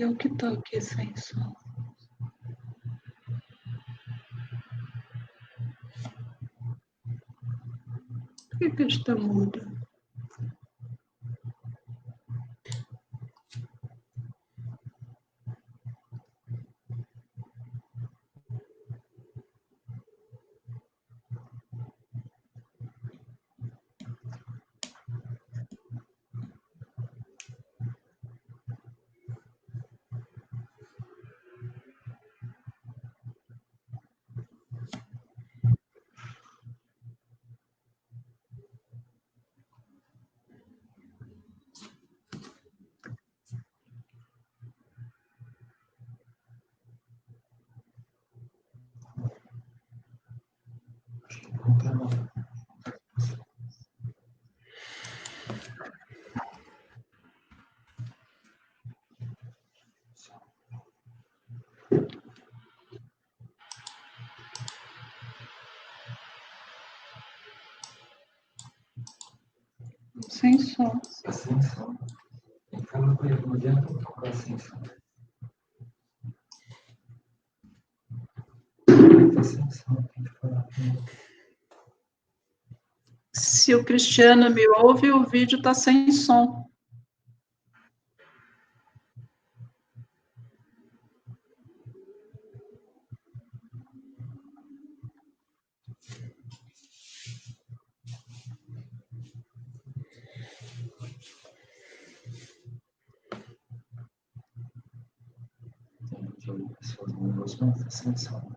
Eu que tô aqui sem som. Por que está mudo? Sem som. Tá sem som. Então, não adianta tocar sem som. Tá sem som, tem que falar. Se o Cristiano me ouve, o vídeo está sem som. Pessoas não gostam, tá sem som.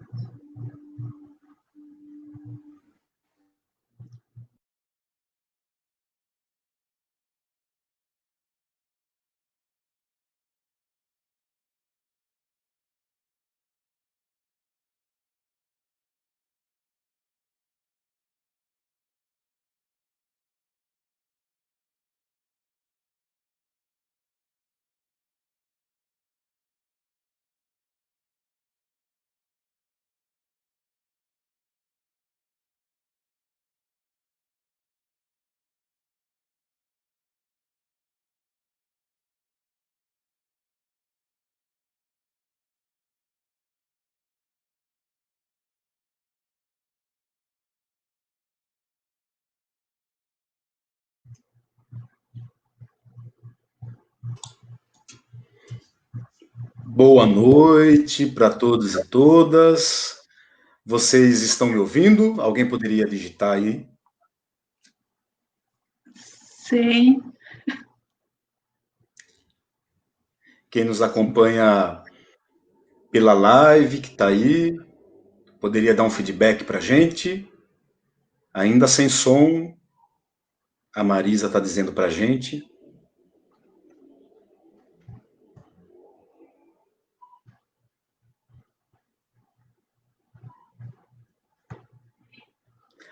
Boa noite para todos e todas. Vocês estão me ouvindo? Alguém poderia digitar aí? Sim. Quem nos acompanha pela live que está aí, poderia dar um feedback para a gente? Ainda sem som, a Marisa está dizendo para a gente.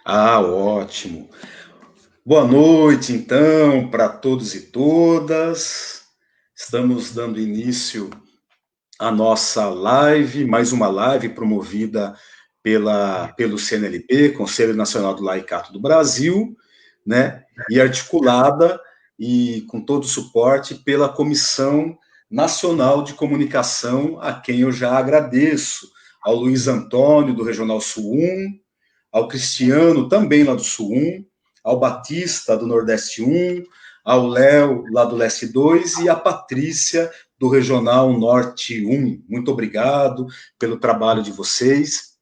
Ah, ótimo. Boa noite, então, para todos e todas. Estamos dando início à nossa live, mais uma live promovida pelo CNLB, Conselho Nacional do Laicato do Brasil, né? E articulada e com todo o suporte pela Comissão Nacional de Comunicação, a quem eu já agradeço, ao Luiz Antônio, do Regional Sul 1, ao Cristiano, também lá do Sul 1, ao Batista, do Nordeste 1, ao Léo, lá do Leste 2, e a Patrícia, do Regional Norte 1. Muito obrigado pelo trabalho de vocês,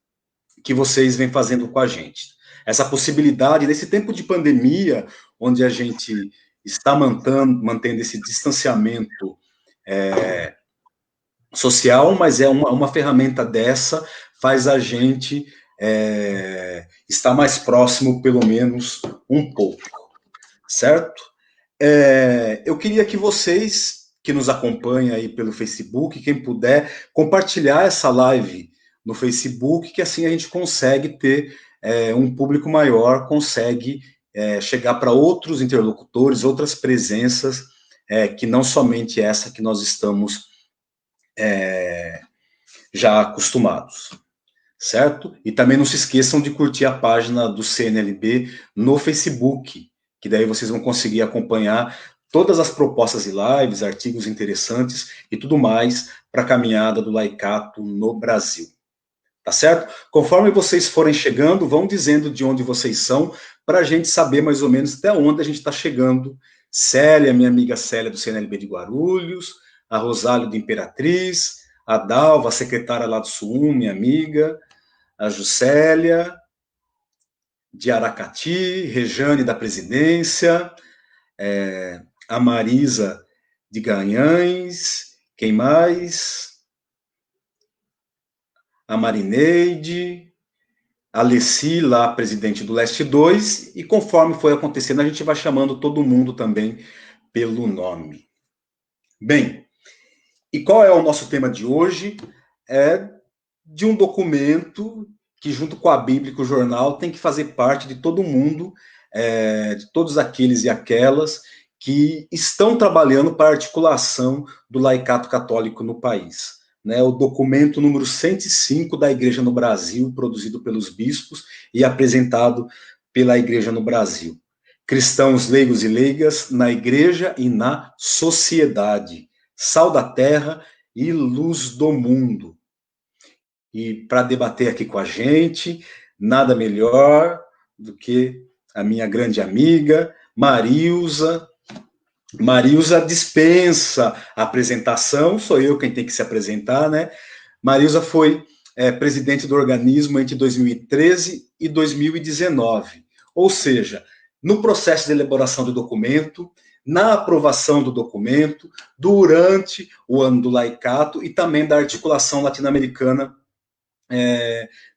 que vocês vêm fazendo com a gente. Essa possibilidade, nesse tempo de pandemia, onde a gente está mantendo esse distanciamento social, mas é uma ferramenta dessa, faz a gente estar mais próximo, pelo menos um pouco, certo? Eu queria que vocês, que nos acompanham aí pelo Facebook, quem puder, compartilhar essa live no Facebook, que assim a gente consegue ter um público maior, consegue chegar para outros interlocutores, outras presenças, que não somente essa que nós estamos já acostumados, certo? E também não se esqueçam de curtir a página do CNLB no Facebook, que daí vocês vão conseguir acompanhar todas as propostas de lives, artigos interessantes e tudo mais para a caminhada do laicato no Brasil. Tá certo? Conforme vocês forem chegando, vão dizendo de onde vocês são, para a gente saber mais ou menos até onde a gente está chegando. Célia, minha amiga Célia do CNLB de Guarulhos, a Rosália do Imperatriz, a Dalva, a secretária lá do SUUM, minha amiga, a Juscelia de Aracati, Rejane da Presidência, a Marisa de Ganhães, quem mais? A Marineide, a Alessi, lá, presidente do Leste 2, e conforme foi acontecendo, a gente vai chamando todo mundo também pelo nome. Bem, e qual é o nosso tema de hoje? É de um documento que, junto com a Bíblia e com o jornal, tem que fazer parte de todo mundo, de todos aqueles e aquelas que estão trabalhando para a articulação do laicato católico no país. Né, o documento número 105 da Igreja no Brasil, produzido pelos bispos e apresentado pela Igreja no Brasil. Cristãos leigos e leigas na Igreja e na sociedade, sal da terra e luz do mundo. E para debater aqui com a gente, nada melhor do que a minha grande amiga, Marilza. Marilza dispensa a apresentação, sou eu quem tem que se apresentar, né? Marilza foi presidente do organismo entre 2013 e 2019, ou seja, no processo de elaboração do documento, na aprovação do documento, durante o ano do laicato e também da articulação latino-americana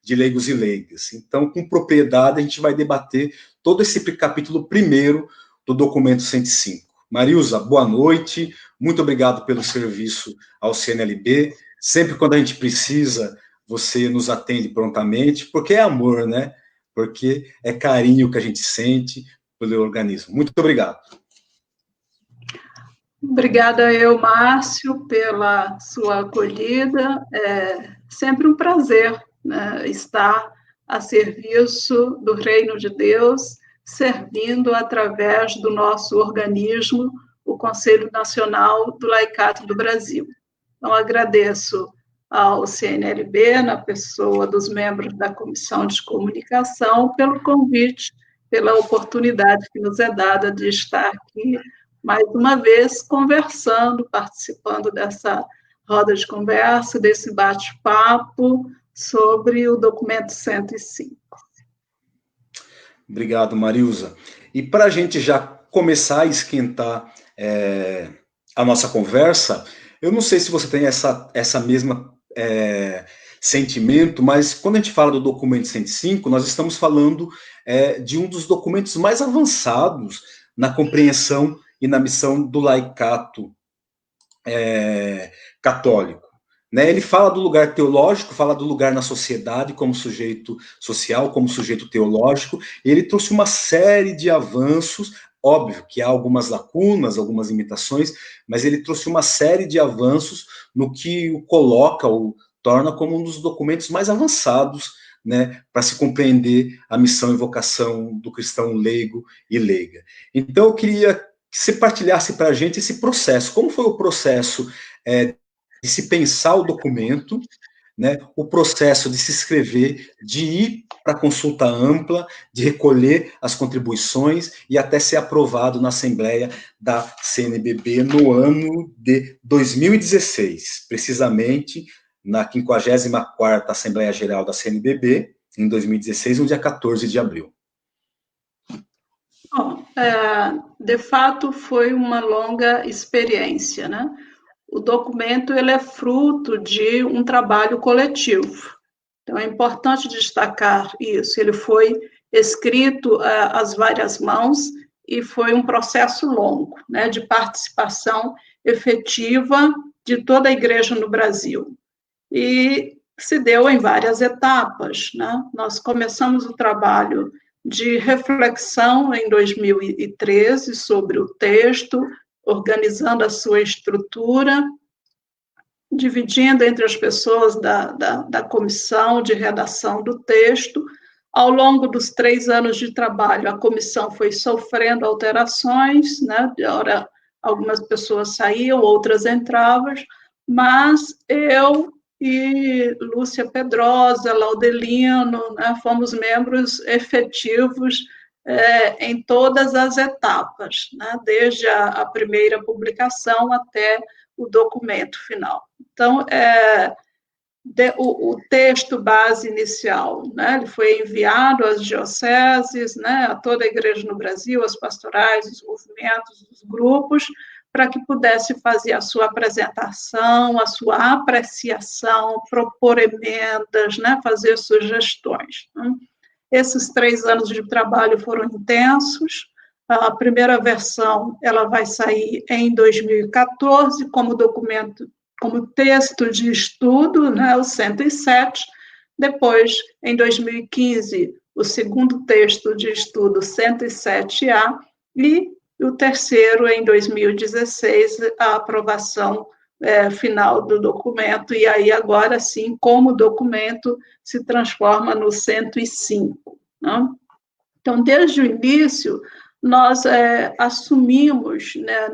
de leigos e leigas. Então, com propriedade, a gente vai debater todo esse capítulo primeiro do documento 105. Marilza, boa noite, muito obrigado pelo serviço ao CNLB, sempre quando a gente precisa, você nos atende prontamente, porque é amor, né? Porque é carinho que a gente sente pelo organismo. Muito obrigado. Obrigada eu, Márcio, pela sua acolhida, é sempre um prazer, né, estar a serviço do Reino de Deus, servindo através do nosso organismo, o Conselho Nacional do Laicato do Brasil. Então, agradeço ao CNLB, na pessoa dos membros da Comissão de Comunicação, pelo convite, pela oportunidade que nos é dada de estar aqui, mais uma vez, conversando, participando dessa roda de conversa, desse bate-papo sobre o documento 105. Obrigado, Marilza. E para a gente já começar a esquentar a nossa conversa, eu não sei se você tem essa mesma sentimento, mas quando a gente fala do documento 105, nós estamos falando de um dos documentos mais avançados na compreensão e na missão do laicato católico. Né? Ele fala do lugar teológico, fala do lugar na sociedade como sujeito social, como sujeito teológico, e ele trouxe uma série de avanços, óbvio que há algumas lacunas, algumas limitações, mas ele trouxe uma série de avanços no que o coloca, o torna como um dos documentos mais avançados, né, para se compreender a missão e vocação do cristão leigo e leiga. Então eu queria que você partilhasse para a gente esse processo, como foi o processo de se pensar o documento, né, o processo de se inscrever, de ir para a consulta ampla, de recolher as contribuições e até ser aprovado na Assembleia da CNBB no ano de 2016, precisamente na 54ª Assembleia Geral da CNBB, em 2016, no dia 14 de abril. Bom, de fato, foi uma longa experiência, né? O documento ele é fruto de um trabalho coletivo. Então, é importante destacar isso. Ele foi escrito às várias mãos e foi um processo longo, né, de participação efetiva de toda a igreja no Brasil. E se deu em várias etapas, né? Nós começamos o trabalho de reflexão em 2013 sobre o texto, organizando a sua estrutura, dividindo entre as pessoas da comissão de redação do texto. Ao longo dos 3 anos de trabalho, a comissão foi sofrendo alterações, né? Ora algumas pessoas saíam, outras entravam, mas eu e Lúcia Pedrosa, Laudelino, né, fomos membros efetivos em todas as etapas, né, desde a primeira publicação até o documento final. Então, o texto base inicial, né, ele foi enviado às dioceses, né, a toda a igreja no Brasil, as pastorais, os movimentos, os grupos, para que pudesse fazer a sua apresentação, a sua apreciação, propor emendas, né, fazer sugestões. Né. Esses 3 anos de trabalho foram intensos. A primeira versão ela vai sair em 2014 como documento, como texto de estudo, né, o 107. Depois, em 2015, o segundo texto de estudo, 107A, e o terceiro, em 2016, a aprovação final do documento, e aí agora sim, como documento, se transforma no 105. Né? Então, desde o início, nós assumimos, né,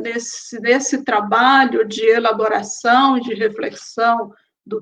nesse trabalho de elaboração, de reflexão,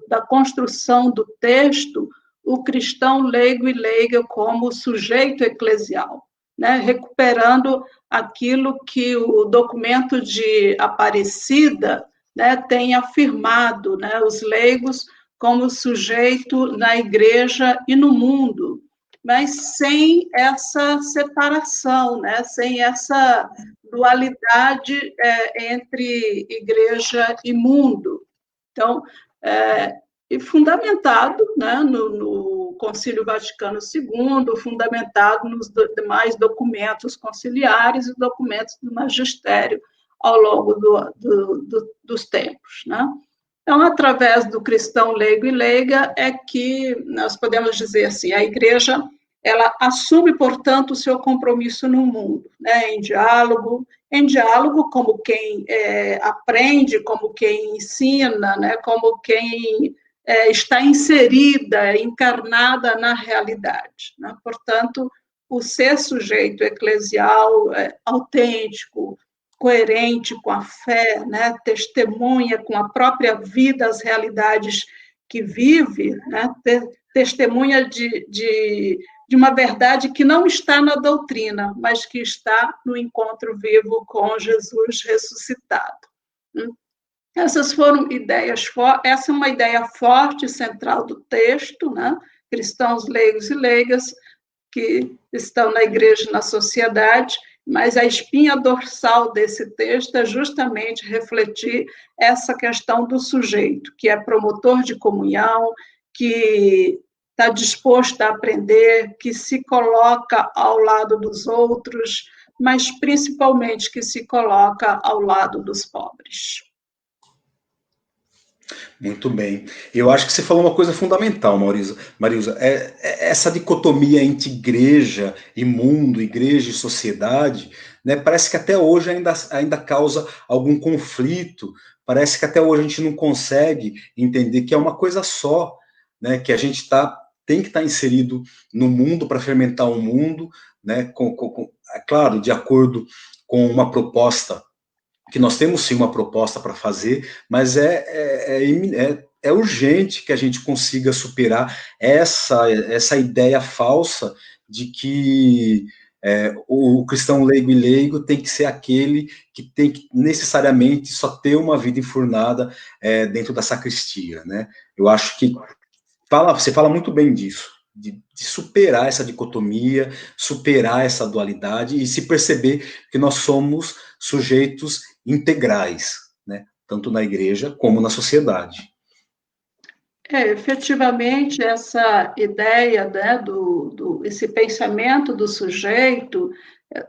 da construção do texto, o cristão leigo e leiga como sujeito eclesial, né, recuperando aquilo que o documento de Aparecida, né, tem afirmado, né, os leigos como sujeito na igreja e no mundo, mas sem essa separação, né, sem essa dualidade entre igreja e mundo. Então, e fundamentado, né, no Concílio Vaticano II, fundamentado nos demais documentos conciliares e documentos do magistério ao longo dos tempos, né? Então, através do cristão leigo e leiga é que nós podemos dizer assim, a igreja ela assume, portanto, o seu compromisso no mundo, né, em diálogo como quem aprende, como quem ensina, né, como quem está inserida, encarnada na realidade. Né? Portanto, o ser sujeito eclesial autêntico, coerente com a fé, né, testemunha com a própria vida as realidades que vive, né, testemunha de uma verdade que não está na doutrina, mas que está no encontro vivo com Jesus ressuscitado. Essas foram ideias, essa é uma ideia forte e central do texto, né? Cristãos leigos e leigas que estão na igreja e na sociedade, mas a espinha dorsal desse texto é justamente refletir essa questão do sujeito, que é promotor de comunhão, que está disposto a aprender, que se coloca ao lado dos outros, mas principalmente que se coloca ao lado dos pobres. Muito bem. Eu acho que você falou uma coisa fundamental, Marisa. Essa dicotomia entre igreja e mundo, igreja e sociedade, né, parece que até hoje ainda causa algum conflito, parece que até hoje a gente não consegue entender que é uma coisa só, né, que a gente tem que estar inserido no mundo para fermentar o mundo, né, é claro, de acordo com uma proposta, que nós temos sim uma proposta para fazer, mas é urgente que a gente consiga superar essa ideia falsa de que o cristão leigo e leigo tem que ser aquele que tem que necessariamente só ter uma vida enfurnada dentro da sacristia, né? Eu acho que você fala muito bem disso, de superar essa dicotomia, superar essa dualidade e se perceber que nós somos sujeitos integrais, né? Tanto na igreja como na sociedade. Efetivamente, essa ideia, né, esse pensamento do sujeito,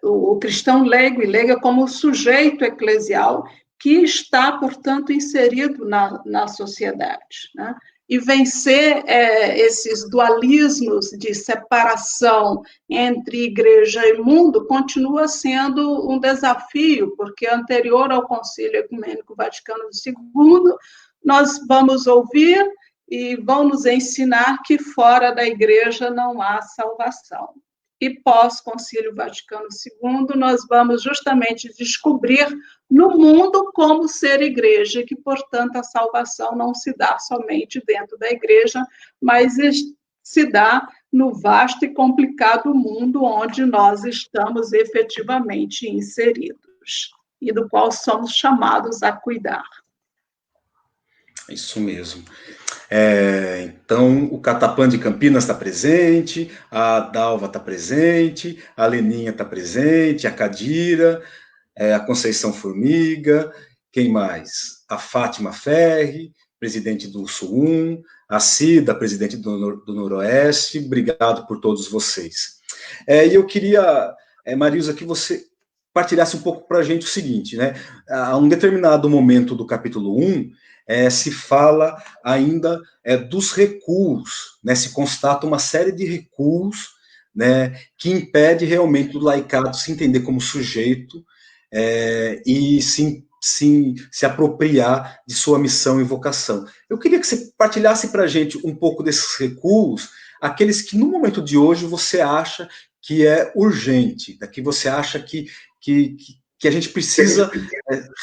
o cristão leigo e leiga como sujeito eclesial que está, portanto, inserido na sociedade, né? E vencer esses dualismos de separação entre igreja e mundo continua sendo um desafio, porque anterior ao Concílio Ecumênico Vaticano II, nós vamos ouvir e vão nos ensinar que fora da igreja não há salvação. e pós-Concílio Vaticano II, nós vamos justamente descobrir no mundo como ser igreja, que, portanto, a salvação não se dá somente dentro da igreja, mas se dá no vasto e complicado mundo onde nós estamos efetivamente inseridos e do qual somos chamados a cuidar. Isso mesmo. Então, o Catapã de Campinas está presente, a Dalva está presente, a Leninha está presente, a Cadira, a Conceição Formiga, quem mais? A Fátima Ferri, presidente do Sul 1, a Cida, presidente do Noroeste, obrigado por todos vocês. E eu queria, Marilza, que você partilhasse um pouco para a gente o seguinte, né? A um determinado momento do capítulo 1, se fala ainda dos recuos, né? Se constata uma série de recuos, né, que impede realmente o laicado se entender como sujeito e se apropriar de sua missão e vocação. Eu queria que você partilhasse para a gente um pouco desses recuos, aqueles que no momento de hoje você acha que é urgente, que você acha que a gente precisa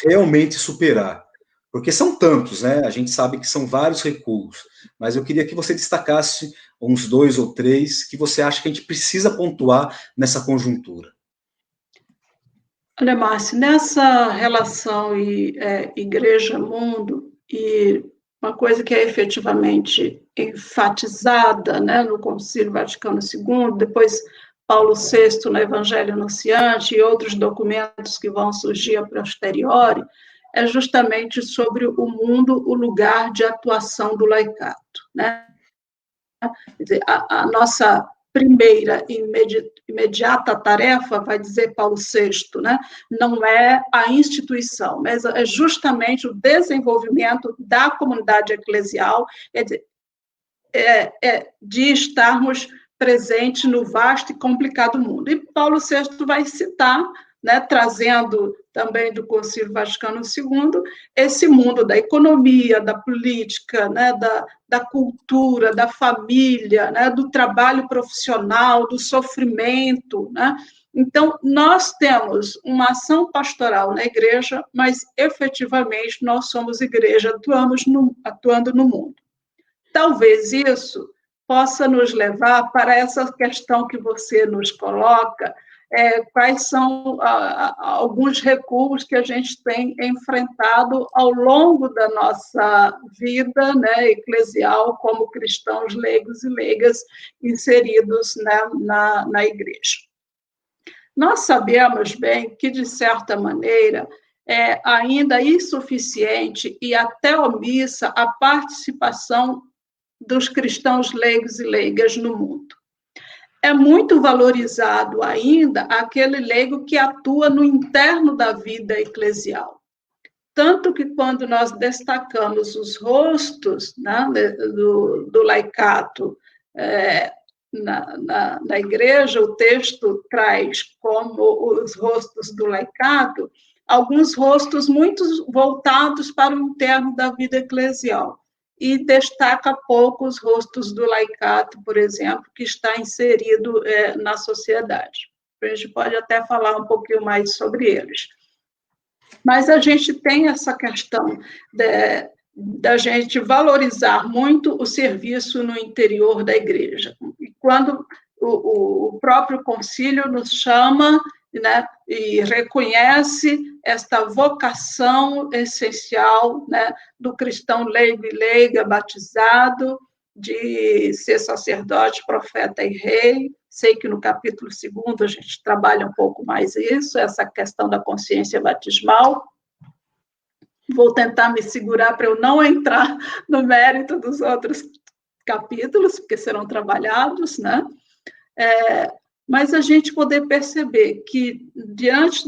realmente superar. Porque são tantos, né? A gente sabe que são vários recuos, mas eu queria que você destacasse uns 2 ou 3 que você acha que a gente precisa pontuar nessa conjuntura. Olha, Márcio, nessa relação igreja-mundo, e uma coisa que é efetivamente enfatizada, né, no Concílio Vaticano II, depois Paulo VI no Evangelho Anunciante e outros documentos que vão surgir a posteriori, é justamente sobre o mundo, o lugar de atuação do laicato, né? Quer dizer, a nossa primeira e imediata tarefa, vai dizer Paulo VI, né? Não é a instituição, mas é justamente o desenvolvimento da comunidade eclesial, de estarmos presentes no vasto e complicado mundo. E Paulo VI vai citar, né, trazendo também do Concílio Vaticano II, esse mundo da economia, da política, né, da cultura, da família, né, do trabalho profissional, do sofrimento, né? Então, nós temos uma ação pastoral na igreja, mas, efetivamente, nós somos igreja, atuando no mundo. Talvez isso possa nos levar para essa questão que você nos coloca, quais são alguns recuos que a gente tem enfrentado ao longo da nossa vida, né, eclesial, como cristãos leigos e leigas inseridos, né, na igreja. Nós sabemos bem que, de certa maneira, é ainda insuficiente e até omissa a participação dos cristãos leigos e leigas no mundo. É muito valorizado ainda aquele leigo que atua no interno da vida eclesial. Tanto que, quando nós destacamos os rostos, né, do laicato na igreja, o texto traz como os rostos do laicato alguns rostos muito voltados para o interno da vida eclesial. E destaca pouco os rostos do laicato, por exemplo, que está inserido na sociedade. A gente pode até falar um pouquinho mais sobre eles. Mas a gente tem essa questão da gente valorizar muito o serviço no interior da igreja. E quando o próprio concílio nos chama, né, e reconhece esta vocação essencial, né, do cristão leigo e leiga batizado, de ser sacerdote, profeta e rei. Sei que no capítulo 2 a gente trabalha um pouco mais isso, essa questão da consciência batismal. Vou tentar me segurar para eu não entrar no mérito dos outros capítulos, porque serão trabalhados, né? Mas a gente poder perceber que, diante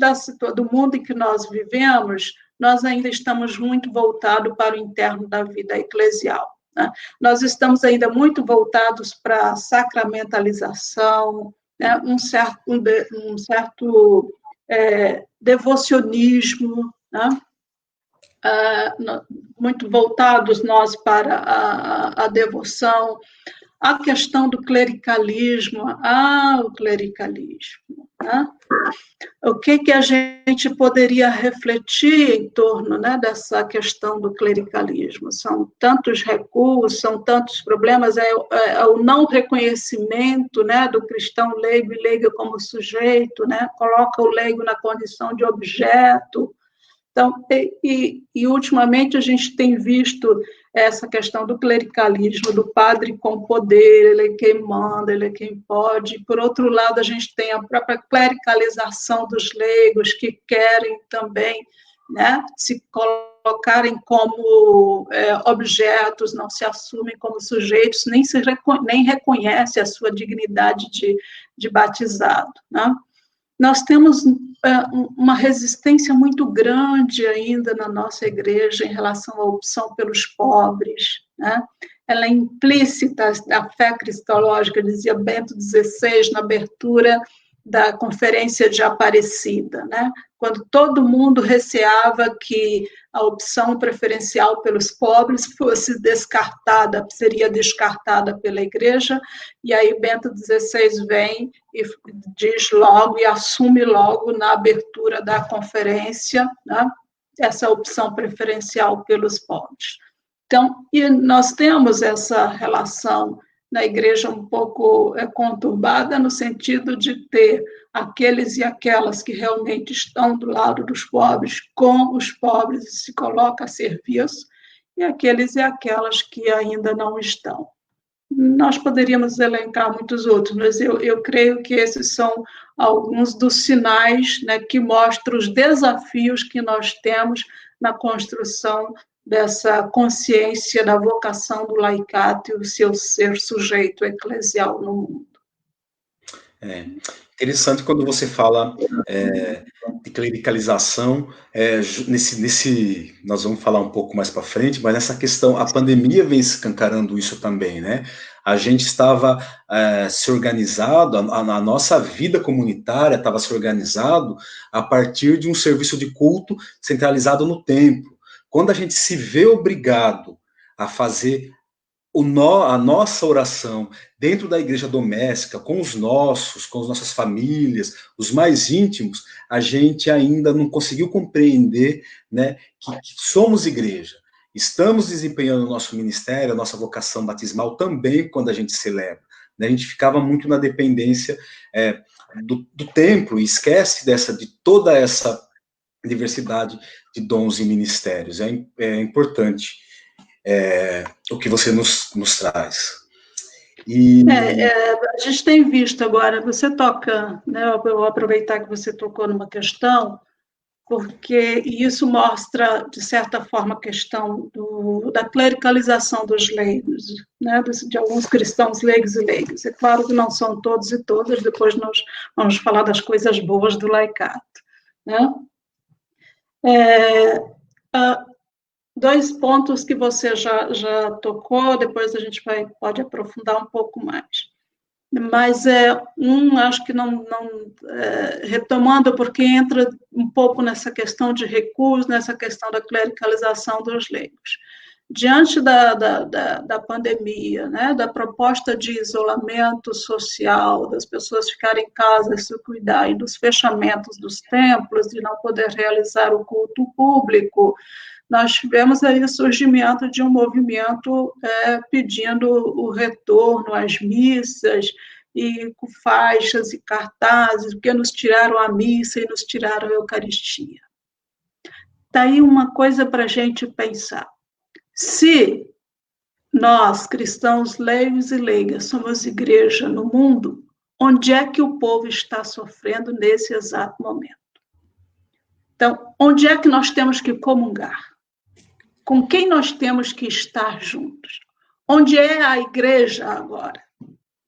do mundo em que nós vivemos, nós ainda estamos muito voltados para o interno da vida eclesial, né? Nós estamos ainda muito voltados para a sacramentalização, né? um certo devocionismo, né? Muito voltados nós para a devoção, a questão do clericalismo, o clericalismo, né? O que a gente poderia refletir em torno, né, dessa questão do clericalismo? São tantos recuos, são tantos problemas, o não reconhecimento, né, do cristão leigo e leiga como sujeito, né, coloca o leigo na condição de objeto. Então, ultimamente a gente tem visto essa questão do clericalismo, do padre com poder, ele é quem manda, ele é quem pode. Por outro lado, a gente tem a própria clericalização dos leigos, que querem também, né, se colocarem como objetos, não se assumem como sujeitos, nem reconhecem a sua dignidade de batizado, né? Nós temos uma resistência muito grande ainda na nossa igreja em relação à opção pelos pobres, né? Ela é implícita da fé cristológica, dizia Bento XVI, na abertura da Conferência de Aparecida, né? Quando todo mundo receava que a opção preferencial pelos pobres fosse descartada, seria descartada pela igreja, e aí Bento XVI vem e diz logo, e assume logo na abertura da conferência, né, essa opção preferencial pelos pobres. Então, e nós temos essa relação na igreja um pouco conturbada, no sentido de ter aqueles e aquelas que realmente estão do lado dos pobres, com os pobres, e se coloca a serviço, e aqueles e aquelas que ainda não estão. Nós poderíamos elencar muitos outros, mas eu creio que esses são alguns dos sinais, né, que mostram os desafios que nós temos na construção dessa consciência da vocação do laicato e o seu ser sujeito eclesial no mundo. Interessante quando você fala de clericalização, nós vamos falar um pouco mais para frente, mas nessa questão, a pandemia vem escancarando isso também, né? A gente estava se organizado, a nossa vida comunitária estava se organizado a partir de um serviço de culto centralizado no templo. Quando a gente se vê obrigado a fazer a nossa oração dentro da igreja doméstica, com as nossas famílias, os mais íntimos, a gente ainda não conseguiu compreender, né, que somos igreja. Estamos desempenhando o nosso ministério, a nossa vocação batismal também quando a gente celebra. Né? A gente ficava muito na dependência do templo e esquece de toda essa diversidade de dons e ministérios. É importante o que você nos traz. A gente tem visto agora, você toca, né, eu vou aproveitar que você tocou numa questão, porque isso mostra, de certa forma, a questão da clericalização dos leigos, né, de alguns cristãos leigos e leigas. É claro que não são todos e todas, depois nós vamos falar das coisas boas do laicato. Né? Dois pontos que você já tocou, depois a gente pode aprofundar um pouco mais. Mas acho que não retomando, porque entra um pouco nessa questão de recuos, nessa questão da clericalização dos leigos. Diante da pandemia, né, da proposta de isolamento social, das pessoas ficarem em casa e se cuidarem, dos fechamentos dos templos, de não poder realizar o culto público, nós tivemos aí o surgimento de um movimento pedindo o retorno às missas, e com faixas e cartazes, porque nos tiraram a missa e nos tiraram a Eucaristia. Está aí uma coisa para a gente pensar. Se nós, cristãos leigos e leigas, somos igreja no mundo, onde é que o povo está sofrendo nesse exato momento? Então, onde é que nós temos que comungar? Com quem nós temos que estar juntos? Onde é a igreja agora?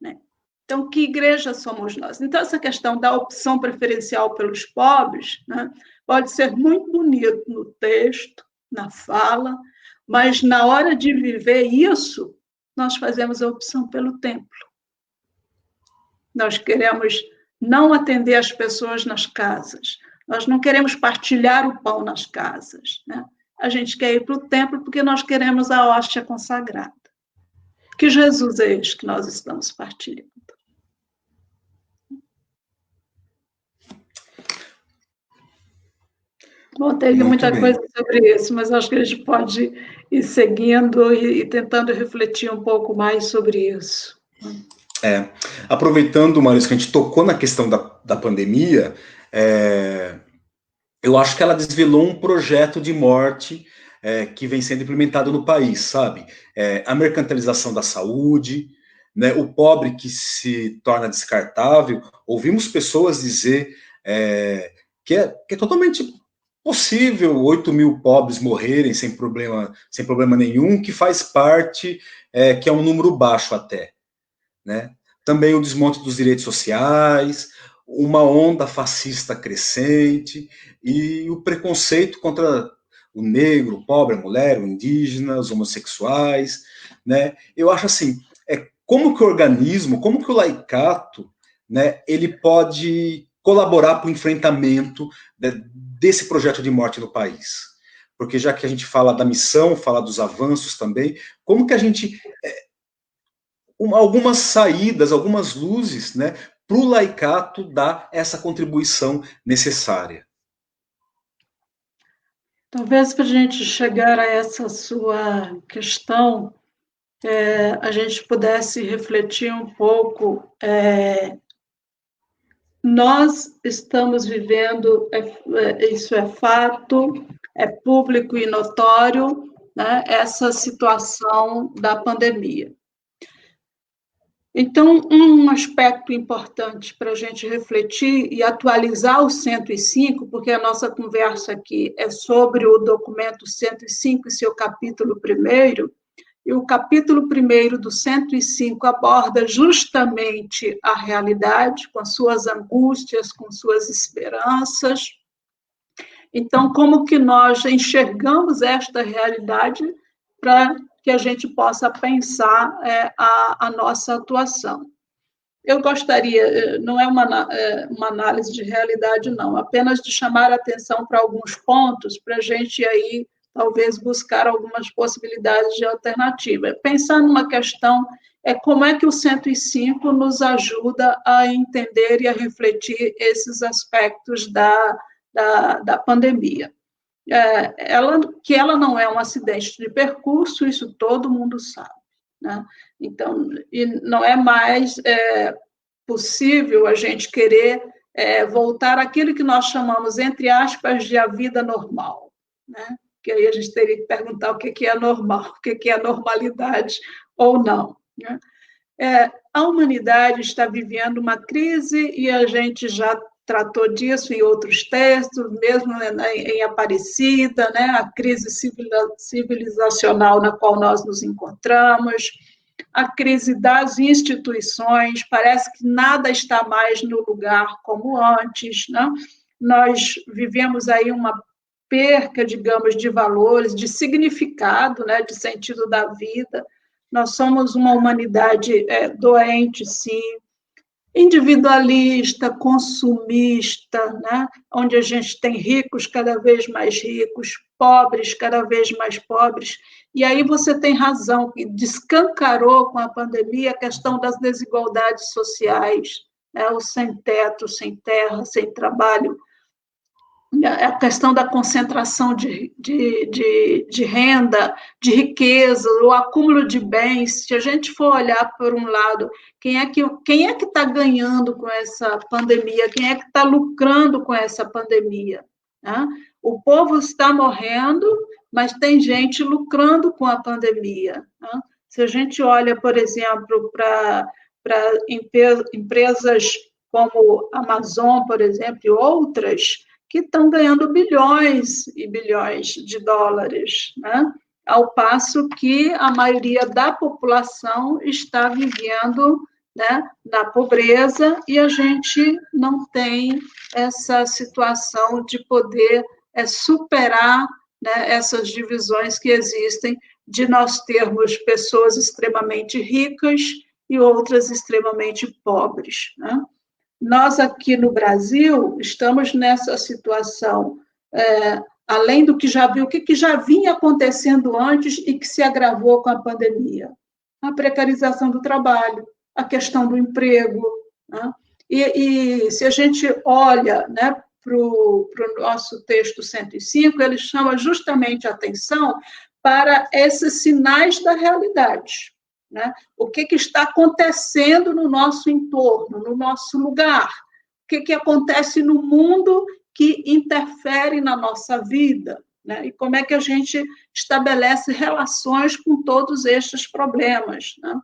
Né? Então, que igreja somos nós? Então, essa questão da opção preferencial pelos pobres, né, pode ser muito bonito no texto, na fala, mas na hora de viver isso, nós fazemos a opção pelo templo. Nós queremos não atender as pessoas nas casas, nós não queremos partilhar o pão nas casas, né? A gente quer ir para o templo porque nós queremos a hóstia consagrada. Que Jesus é este que nós estamos partilhando? Bom, teria muita coisa sobre isso, mas acho que a gente pode ir seguindo e tentando refletir um pouco mais sobre isso. Aproveitando, Maurício, que a gente tocou na questão da pandemia, eu acho que ela desvelou um projeto de morte que vem sendo implementado no país, sabe? A mercantilização da saúde, né? O pobre que se torna descartável. Ouvimos pessoas dizer que é totalmente possível 8 mil pobres morrerem sem problema nenhum, que faz parte, que é um número baixo até, né? Também o desmonte dos direitos sociais, uma onda fascista crescente e o preconceito contra o negro, o pobre, a mulher, o indígena, os homossexuais, né? Eu acho assim, como que o organismo, como que o laicato, né, ele pode colaborar para o enfrentamento desse projeto de morte no país? Porque já que a gente fala da missão, fala dos avanços também, como que a gente... algumas saídas, algumas luzes, né, para o laicato dar essa contribuição necessária. Talvez para a gente chegar a essa sua questão, a gente pudesse refletir um pouco. Nós estamos vivendo, isso é fato, é público e notório, né, essa situação da pandemia. Então, um aspecto importante para a gente refletir e atualizar o 105, porque a nossa conversa aqui é sobre o documento 105 e seu capítulo 1º, e o capítulo 1º do 105 aborda justamente a realidade, com as suas angústias, com suas esperanças. Então, como que nós enxergamos esta realidade para que a gente possa pensar a nossa atuação? Eu gostaria, não é uma análise de realidade, não, apenas de chamar a atenção para alguns pontos, para a gente aí talvez buscar algumas possibilidades de alternativa. Pensar numa questão, como é que o 105 nos ajuda a entender e a refletir esses aspectos da pandemia. Que ela não é um acidente de percurso, isso todo mundo sabe, né? Então, e não é mais possível a gente querer voltar àquilo que nós chamamos, entre aspas, de a vida normal, né? Que aí a gente teria que perguntar o que é normal, o que é normalidade ou não, né? A humanidade está vivendo uma crise e a gente já tratou disso em outros textos, mesmo em Aparecida, né? A crise civilizacional na qual nós nos encontramos, a crise das instituições, parece que nada está mais no lugar como antes, né? Nós vivemos aí uma perca, digamos, de valores, de significado, né? De sentido da vida. Nós somos uma humanidade doente, sim, individualista, consumista, né? Onde a gente tem ricos cada vez mais ricos, pobres cada vez mais pobres. E aí você tem razão, que descancarou com a pandemia a questão das desigualdades sociais, né? O sem teto, sem terra, sem trabalho, a questão da concentração de renda, de riqueza, o acúmulo de bens. Se a gente for olhar por um lado, quem é que está ganhando com essa pandemia? Quem é que está lucrando com essa pandemia? Né? O povo está morrendo, mas tem gente lucrando com a pandemia. Né? Se a gente olha, por exemplo, para empresas como a Amazon, por exemplo, e outras, que estão ganhando bilhões e bilhões de dólares, né? Ao passo que a maioria da população está vivendo, né, na pobreza, e a gente não tem essa situação de poder superar, né, essas divisões que existem, de nós termos pessoas extremamente ricas e outras extremamente pobres, né? Nós, aqui no Brasil, estamos nessa situação, além do que já viu, o que já vinha acontecendo antes e que se agravou com a pandemia. a precarização do trabalho, a questão do emprego, né? E se a gente olha, né, para o nosso texto 105, ele chama justamente a atenção para esses sinais da realidade, né? O que está acontecendo no nosso entorno, no nosso lugar, o que acontece no mundo que interfere na nossa vida, né? E como é que a gente estabelece relações com todos estes problemas, né?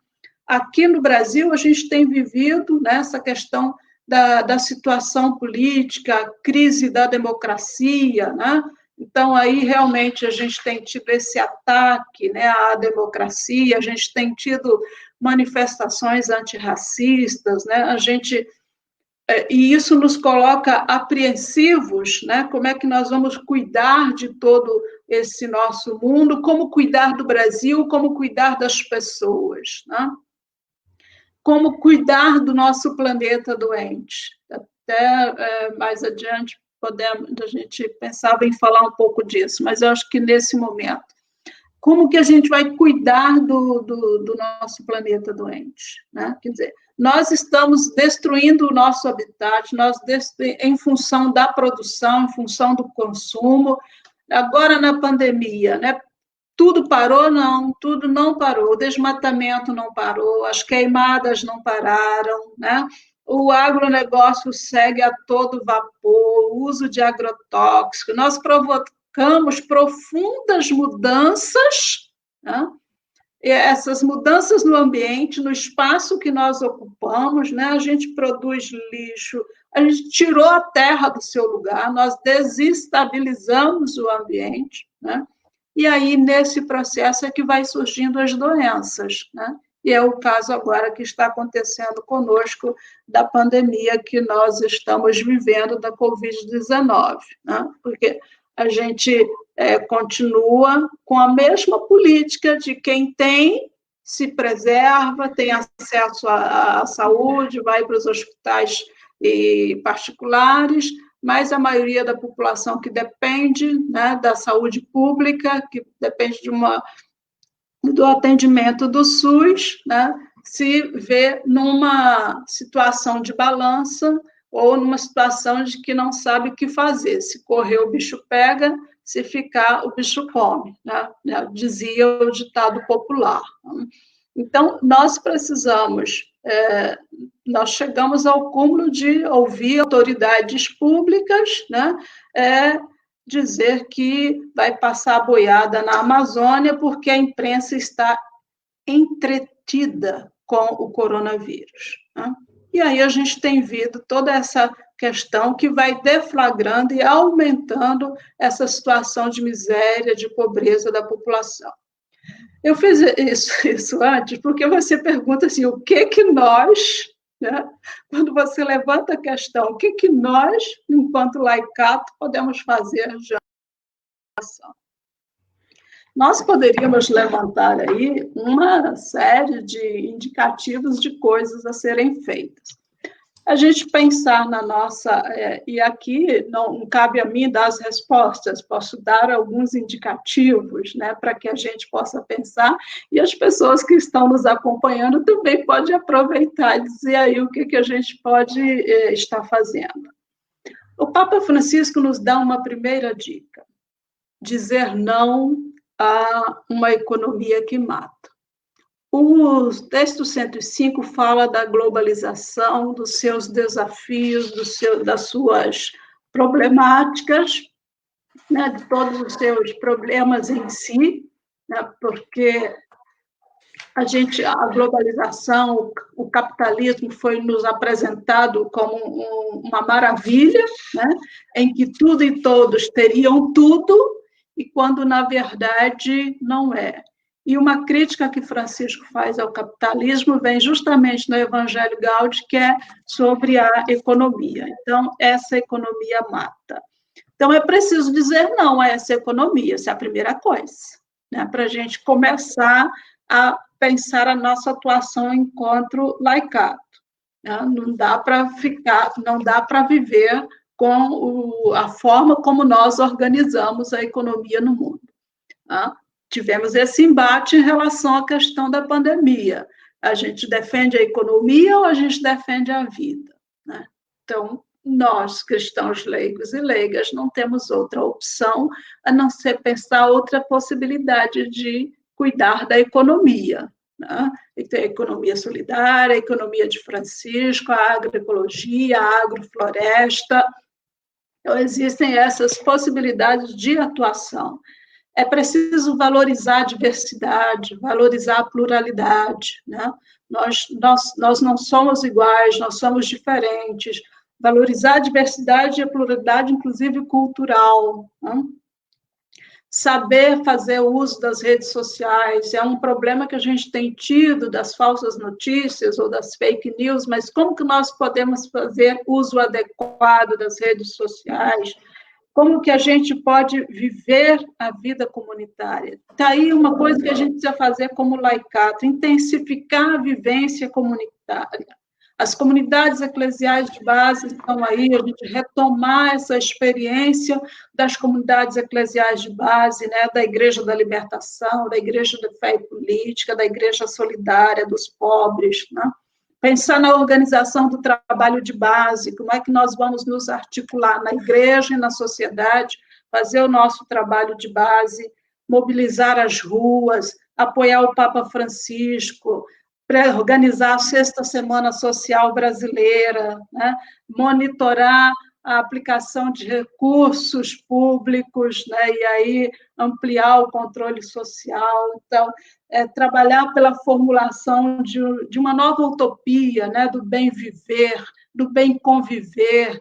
Aqui no Brasil, a gente tem vivido, né, essa questão da situação política, a crise da democracia, né? Então, aí, realmente, a gente tem tido esse ataque, né, à democracia, a gente tem tido manifestações antirracistas, né? E isso nos coloca apreensivos, né? Como é que nós vamos cuidar de todo esse nosso mundo, como cuidar do Brasil, como cuidar das pessoas, né? Como cuidar do nosso planeta doente. Até mais adiante a gente pensava em falar um pouco disso, mas eu acho que nesse momento, como que a gente vai cuidar do nosso planeta doente, né? Quer dizer, nós estamos destruindo o nosso habitat, em função da produção, em função do consumo. Agora, na pandemia, né? Tudo parou? Não, tudo não parou. O desmatamento não parou, as queimadas não pararam, né? O agronegócio segue a todo vapor, o uso de agrotóxicos. Nós provocamos profundas mudanças, né? E essas mudanças no ambiente, no espaço que nós ocupamos, né? A gente produz lixo, a gente tirou a terra do seu lugar, nós desestabilizamos o ambiente, né? E aí, nesse processo, é que vai surgindo as doenças, né? E é o caso agora que está acontecendo conosco da pandemia que nós estamos vivendo da Covid-19, né? Porque a gente continua com a mesma política de quem tem, se preserva, tem acesso à saúde, vai para os hospitais particulares, mas a maioria da população que depende, né, da saúde pública, que depende do atendimento do SUS, né, se vê numa situação de balança ou numa situação de que não sabe o que fazer. Se correr, o bicho pega, se ficar, o bicho come, né, dizia o ditado popular. Então, nós precisamos, nós chegamos ao cúmulo de ouvir autoridades públicas, né, dizer que vai passar a boiada na Amazônia porque a imprensa está entretida com o coronavírus, né? E aí a gente tem visto toda essa questão que vai deflagrando e aumentando essa situação de miséria, de pobreza da população. Eu fiz isso antes porque você pergunta assim, o que nós, né, quando você levanta a questão, o que nós, enquanto laicato, podemos fazer já? Nós poderíamos levantar aí uma série de indicativos de coisas a serem feitas. A gente pensar na nossa... e aqui não cabe a mim dar as respostas, posso dar alguns indicativos, né, para que a gente possa pensar, e as pessoas que estão nos acompanhando também podem aproveitar e dizer aí o que a gente pode estar fazendo. O Papa Francisco nos dá uma primeira dica: dizer não a uma economia que mata. O texto 105 fala da globalização, dos seus desafios, das suas problemáticas, né, de todos os seus problemas em si, né, porque a globalização, o capitalismo foi nos apresentado como uma maravilha, né, em que tudo e todos teriam tudo, e quando, na verdade, não é. E uma crítica que Francisco faz ao capitalismo vem justamente no Evangelho Gaudium, que é sobre a economia. Então, essa economia mata. Então, é preciso dizer não a essa economia, essa é a primeira coisa, né, para a gente começar a pensar a nossa atuação enquanto laicato, né? Não dá para viver com a forma como nós organizamos a economia no mundo, né? tivemos esse embate em relação à questão da pandemia. A gente defende a economia ou a gente defende a vida, né? Então, nós, cristãos leigos e leigas, não temos outra opção a não ser pensar outra possibilidade de cuidar da economia, né? E tem a economia solidária, a economia de Francisco, a agroecologia, a agrofloresta. Então, existem essas possibilidades de atuação. É preciso valorizar a diversidade, valorizar a pluralidade, né? Nós não somos iguais, nós somos diferentes. Valorizar a diversidade e a pluralidade, inclusive cultural, né? Saber fazer uso das redes sociais é um problema que a gente tem tido das falsas notícias ou das fake news, mas como que nós podemos fazer uso adequado das redes sociais? Como que a gente pode viver a vida comunitária? Está aí uma coisa que a gente precisa fazer como laicato, intensificar a vivência comunitária. As comunidades eclesiais de base estão aí, a gente retomar essa experiência das comunidades eclesiais de base, né, da Igreja da Libertação, da Igreja da Fé e Política, da Igreja Solidária dos Pobres, né? Pensar na organização do trabalho de base, como é que nós vamos nos articular na igreja e na sociedade, fazer o nosso trabalho de base, mobilizar as ruas, apoiar o Papa Francisco, organizar a Sexta Semana Social Brasileira, né? Monitorar a aplicação de recursos públicos, né? E aí ampliar o controle social. Então, trabalhar pela formulação de uma nova utopia, né? Do bem viver, do bem conviver,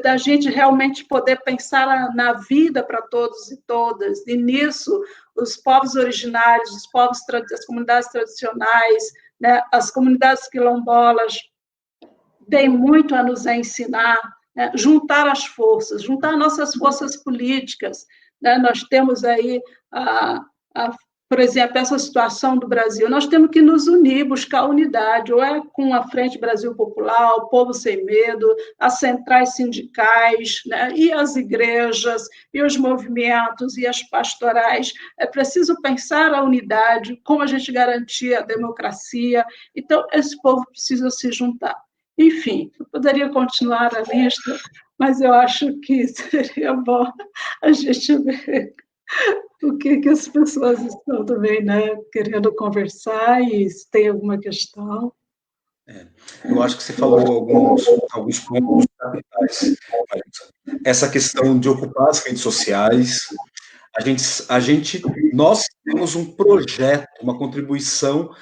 da gente realmente poder pensar na vida para todos e todas, e nisso os povos originários, as comunidades tradicionais, né, as comunidades quilombolas têm muito a nos ensinar, né, juntar as forças, juntar nossas forças políticas, né, nós temos aí por exemplo, essa situação do Brasil, nós temos que nos unir, buscar unidade, ou é com a Frente Brasil Popular, o Povo Sem Medo, as centrais sindicais, né, e as igrejas, e os movimentos, e as pastorais. É preciso pensar a unidade, como a gente garantir a democracia. Então, esse povo precisa se juntar. Enfim, eu poderia continuar a lista, mas eu acho que seria bom a gente ver o que as pessoas estão também, né, querendo conversar e se tem alguma questão. Eu acho que você falou alguns pontos capitais. Essa questão de ocupar as redes sociais, nós temos um projeto, uma contribuição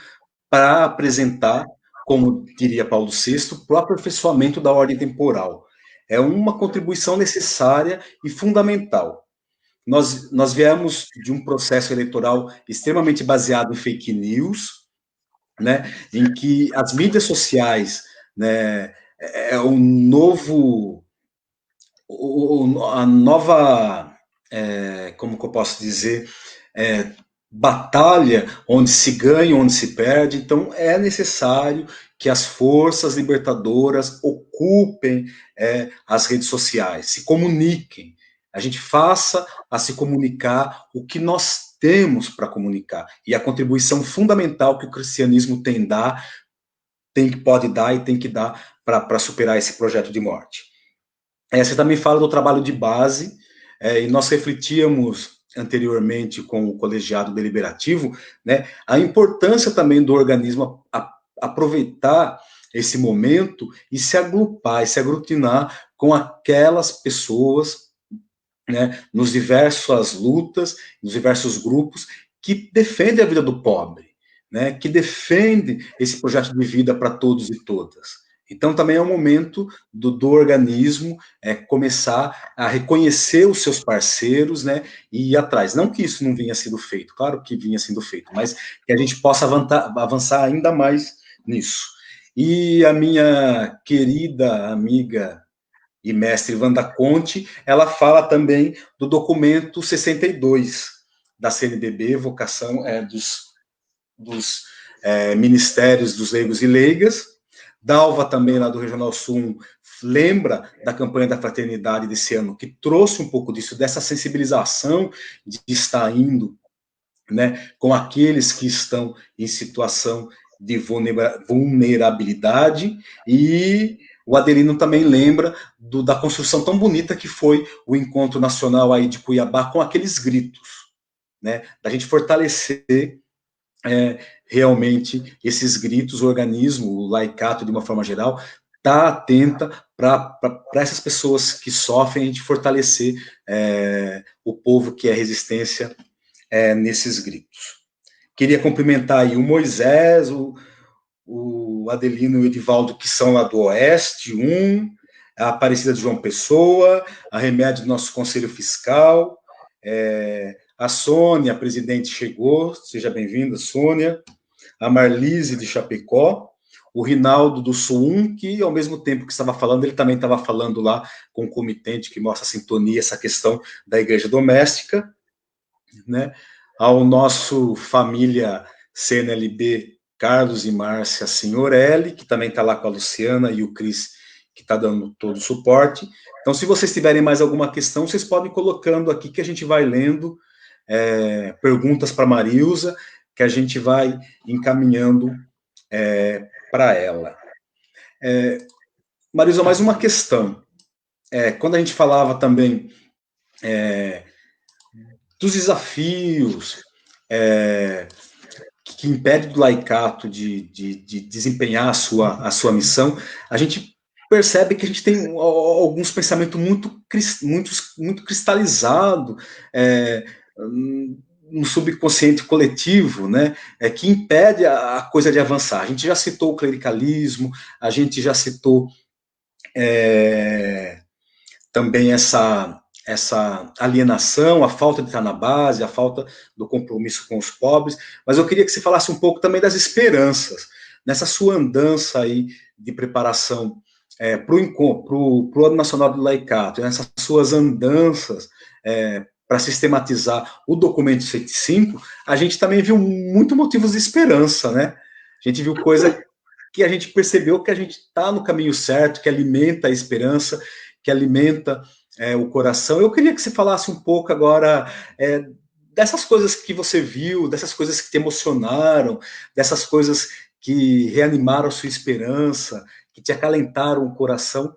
para apresentar, como diria Paulo VI, para o aperfeiçoamento da ordem temporal. É uma contribuição necessária e fundamental. Nós viemos de um processo eleitoral extremamente baseado em fake news, né, em que as mídias sociais, né, a nova, como que eu posso dizer, batalha onde se ganha, onde se perde. Então, é necessário que as forças libertadoras ocupem as redes sociais, se comuniquem, a gente faça a se comunicar o que nós temos para comunicar, e a contribuição fundamental que o cristianismo pode dar e tem que dar para superar esse projeto de morte. Você também fala do trabalho de base, e nós refletíamos anteriormente com o colegiado deliberativo, né, a importância também do organismo aproveitar esse momento e se agrupar, e se aglutinar com aquelas pessoas, né, nos diversas lutas, nos diversos grupos que defendem a vida do pobre, né, que defendem esse projeto de vida para todos e todas. Então, também é o momento do organismo começar a reconhecer os seus parceiros, né, e ir atrás. Não que isso não vinha sendo feito, claro que vinha sendo feito, mas que a gente possa avançar ainda mais nisso. E a minha querida amiga e mestre Wanda Conte, ela fala também do documento 62 da CNBB, vocação dos ministérios dos leigos e leigas. Dalva também, lá do Regional Sul, lembra da campanha da fraternidade desse ano, que trouxe um pouco disso, dessa sensibilização de estar indo né, com aqueles que estão em situação de vulnerabilidade, e o Adelino também lembra da construção tão bonita que foi o Encontro Nacional aí de Cuiabá, com aqueles gritos, né, da gente fortalecer realmente esses gritos. O organismo, o Laicato, de uma forma geral, está atenta para essas pessoas que sofrem, a gente fortalecer o povo que é resistência nesses gritos. Queria cumprimentar aí o Moisés, o Adelino e o Edivaldo, que são lá do Oeste, a Aparecida de João Pessoa, a Remédio do nosso Conselho Fiscal, a Sônia, a presidente, chegou, seja bem-vinda, Sônia, a Marlise de Chapecó, o Rinaldo do Sul, que ao mesmo tempo que estava falando, ele também estava falando lá com o comitente, que mostra a sintonia, essa questão da igreja doméstica, né? Ao nosso família CNLB, Carlos e Márcia Signorelli, que também está lá com a Luciana, e o Cris, que está dando todo o suporte. Então, se vocês tiverem mais alguma questão, vocês podem ir colocando aqui, que a gente vai lendo, perguntas para a Marilza, que a gente vai encaminhando para ela. Marilza, mais uma questão. Quando a gente falava também dos desafios que impedem do laicato de desempenhar a sua missão, a gente percebe que a gente tem alguns pensamentos muito cristalizados no subconsciente coletivo, né, que impede a coisa de avançar. A gente já citou o clericalismo, a gente já citou também essa alienação, a falta de estar na base, a falta do compromisso com os pobres, mas eu queria que você falasse um pouco também das esperanças, nessa sua andança aí de preparação para o Ano Nacional do Laicato, nessas suas andanças para sistematizar o documento 105, a gente também viu muito motivos de esperança, né? A gente viu coisa que a gente percebeu que a gente está no caminho certo, que alimenta a esperança, que alimenta o coração. Eu queria que você falasse um pouco agora dessas coisas que você viu, dessas coisas que te emocionaram, dessas coisas que reanimaram a sua esperança, que te acalentaram o coração.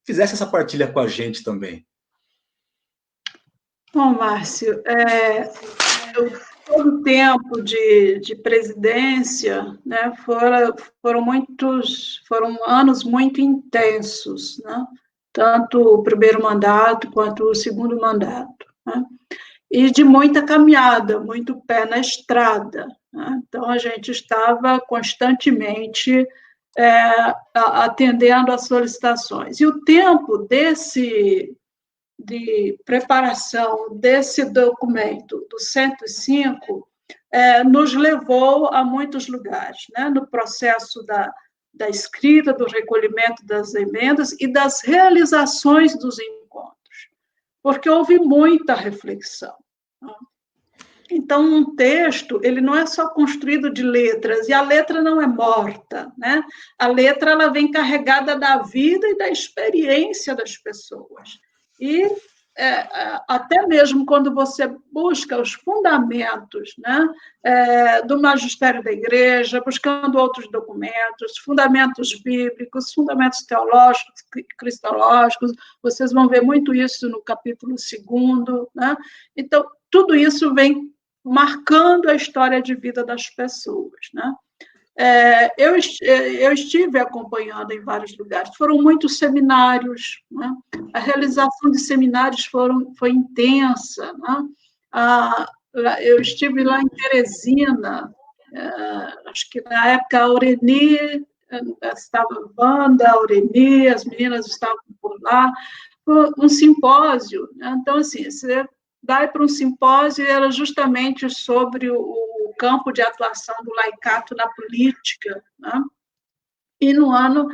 Fizesse essa partilha com a gente também. Bom, Márcio, todo o tempo de presidência, né, foram anos muito intensos, né? Tanto o primeiro mandato quanto o segundo mandato, né? E de muita caminhada, muito pé na estrada, né? Então, a gente estava constantemente atendendo às solicitações. E o tempo de preparação desse documento, do 105, nos levou a muitos lugares, né? No processo da escrita, do recolhimento das emendas e das realizações dos encontros, porque houve muita reflexão. Então, um texto, ele não é só construído de letras, e a letra não é morta, né? A letra, ela vem carregada da vida e da experiência das pessoas. E até mesmo quando você busca os fundamentos, né, do magistério da igreja, buscando outros documentos, fundamentos bíblicos, fundamentos teológicos, cristológicos, vocês vão ver muito isso no capítulo 2º, né? Então, tudo isso vem marcando a história de vida das pessoas, né? Eu estive acompanhando em vários lugares, foram muitos seminários, né? A realização de seminários foi intensa, né? Eu estive lá em Teresina, acho que na época a Aureni, estava Wanda, a Aureni, as meninas estavam por lá, um simpósio, né? Então, assim, você vai para um simpósio e era justamente sobre o campo de atuação do laicato na política, né? E no ano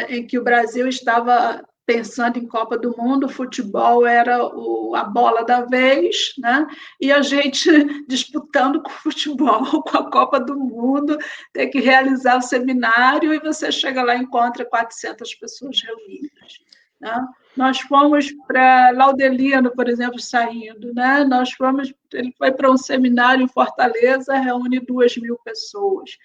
em que o Brasil estava pensando em Copa do Mundo, o futebol era a bola da vez, né? E a gente disputando com o futebol, com a Copa do Mundo, tem que realizar o seminário, e você chega lá e encontra 400 pessoas reunidas. né? Nós fomos para Laudeliano, por exemplo, saindo, né? Ele foi para um seminário em Fortaleza, reúne 2.000 pessoas.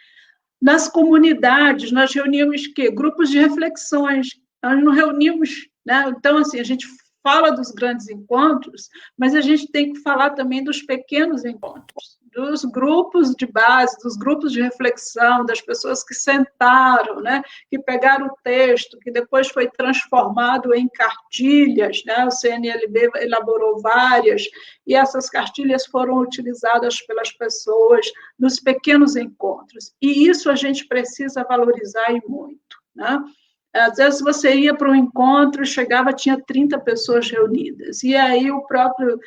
Nas comunidades, nós reuníamos quê? Grupos de reflexões, nós não reunimos, né? Então, assim, a gente fala dos grandes encontros, mas a gente tem que falar também dos pequenos encontros, dos grupos de base, dos grupos de reflexão, das pessoas que sentaram, né, que pegaram o texto, que depois foi transformado em cartilhas, né, o CNLB elaborou várias, e essas cartilhas foram utilizadas pelas pessoas nos pequenos encontros. E isso a gente precisa valorizar e muito, né? Às vezes você ia para um encontro, chegava, tinha 30 pessoas reunidas. E aí o próprio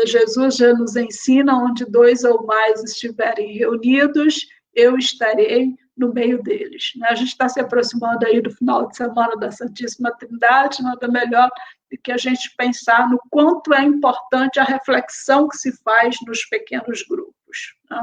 Jesus já nos ensina, onde 2 ou mais estiverem reunidos, eu estarei no meio deles. A gente está se aproximando aí do final de semana da Santíssima Trindade, nada melhor do que a gente pensar no quanto é importante a reflexão que se faz nos pequenos grupos, né?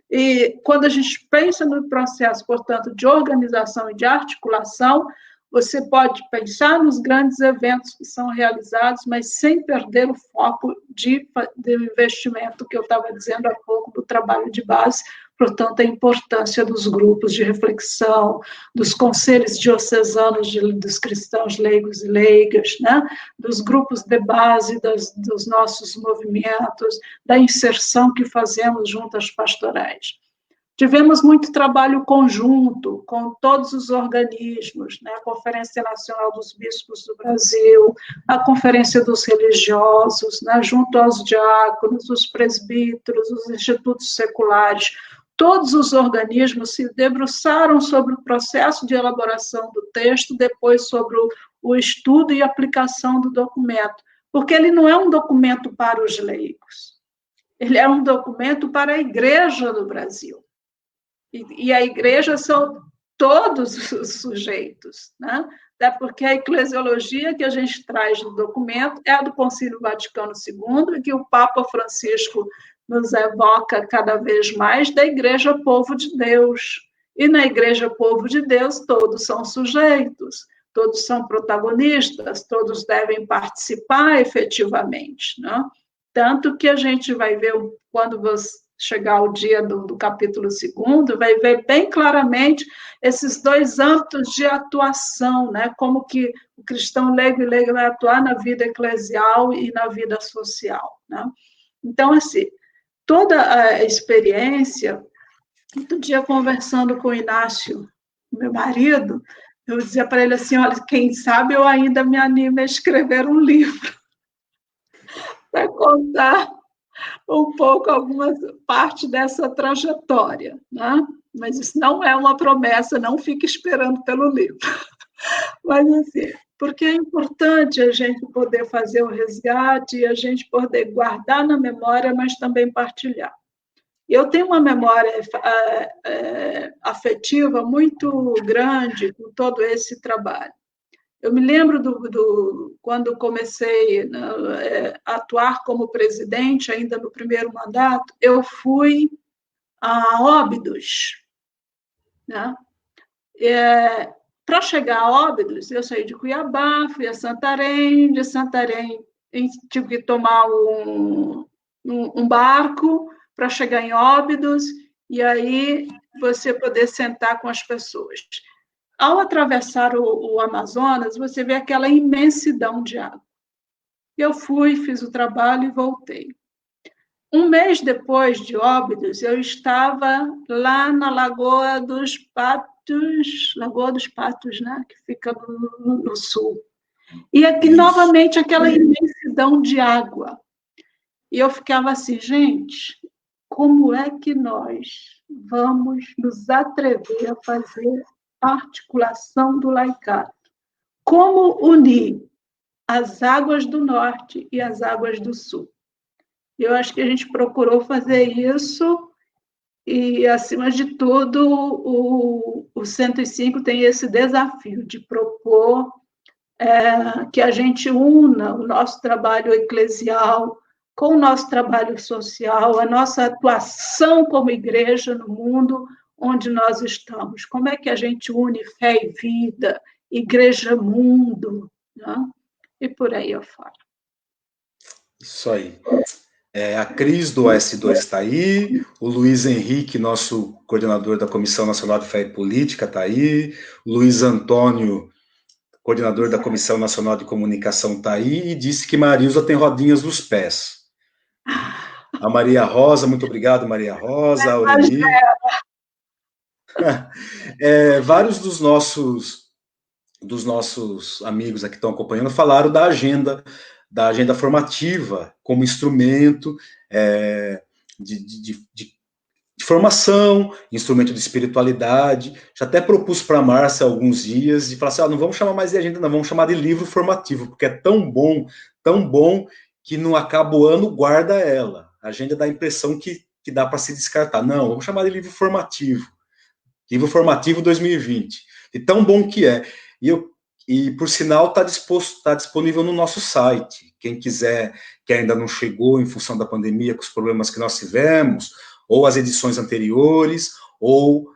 E quando a gente pensa no processo, portanto, de organização e de articulação, você pode pensar nos grandes eventos que são realizados, mas sem perder o foco de investimento que eu estava dizendo há pouco, do trabalho de base, portanto, a importância dos grupos de reflexão, dos conselhos diocesanos dos cristãos leigos e leigas, né? Dos grupos de base dos nossos movimentos, da inserção que fazemos junto às pastorais. Tivemos muito trabalho conjunto com todos os organismos, né? A Conferência Nacional dos Bispos do Brasil, a Conferência dos Religiosos, né? Junto aos diáconos, os presbíteros, os institutos seculares. Todos os organismos se debruçaram sobre o processo de elaboração do texto, depois sobre o estudo e aplicação do documento, porque ele não é um documento para os leigos, ele é um documento para a Igreja do Brasil. E a Igreja são todos os sujeitos, né? Até porque a eclesiologia que a gente traz no documento é a do Concílio Vaticano II, e que o Papa Francisco nos evoca cada vez mais da Igreja Povo de Deus. E na Igreja Povo de Deus, todos são sujeitos, todos são protagonistas, todos devem participar efetivamente, né? Tanto que a gente vai ver, quando chegar o dia do capítulo 2º, vai ver bem claramente esses 2 âmbitos de atuação, né? Como que o cristão leigo e leiga vai atuar na vida eclesial e na vida social, né? Então, assim, toda a experiência, outro dia conversando com o Inácio, meu marido, eu dizia para ele assim, olha, quem sabe eu ainda me animo a escrever um livro para contar um pouco, alguma parte dessa trajetória, né? Mas isso não é uma promessa, não fique esperando pelo livro. Mas, assim, porque é importante a gente poder fazer o resgate e a gente poder guardar na memória, mas também partilhar. Eu tenho uma memória afetiva muito grande com todo esse trabalho. Eu me lembro quando comecei a atuar como presidente, ainda no primeiro mandato, eu fui a Óbidos, né? Para chegar a Óbidos, eu saí de Cuiabá, fui a Santarém, de Santarém tive que tomar um barco para chegar em Óbidos, e aí você poder sentar com as pessoas. Ao atravessar o Amazonas, você vê aquela imensidão de água. Eu fui, fiz o trabalho e voltei. Um mês depois de Óbidos, eu estava lá na Lagoa dos Patos, né? Que fica no sul. E aqui, novamente, aquela imensidão de água. E eu ficava assim, gente, como é que nós vamos nos atrever a fazer a articulação do laicato? Como unir as águas do norte e as águas do sul? Eu acho que a gente procurou fazer isso e, acima de tudo, o 105 tem esse desafio de propor que a gente una o nosso trabalho eclesial com o nosso trabalho social, a nossa atuação como igreja no mundo onde nós estamos. Como é que a gente une fé e vida Igreja Mundo, né? E por aí afora. Isso aí. A Cris, do OS2, está aí, o Luiz Henrique, nosso coordenador da Comissão Nacional de Fé e Política, está aí, o Luiz Antônio, coordenador da Comissão Nacional de Comunicação, está aí, e disse que Marilza tem rodinhas nos pés. A Maria Rosa, muito obrigado, Maria Rosa, a Aureli. Vários dos nossos amigos aqui que estão acompanhando falaram da agenda formativa como instrumento de formação, instrumento de espiritualidade. Já até propus para a Márcia há alguns dias de falar assim, não vamos chamar mais de agenda, não, vamos chamar de livro formativo, porque é tão bom, que não acaba o ano, guarda ela. A agenda dá a impressão que dá para se descartar. Não, vamos chamar de livro formativo. Livro formativo 2020. E tão bom que é. E por sinal, está disponível no nosso site. Quem quiser, que ainda não chegou em função da pandemia, com os problemas que nós tivemos, ou as edições anteriores, ou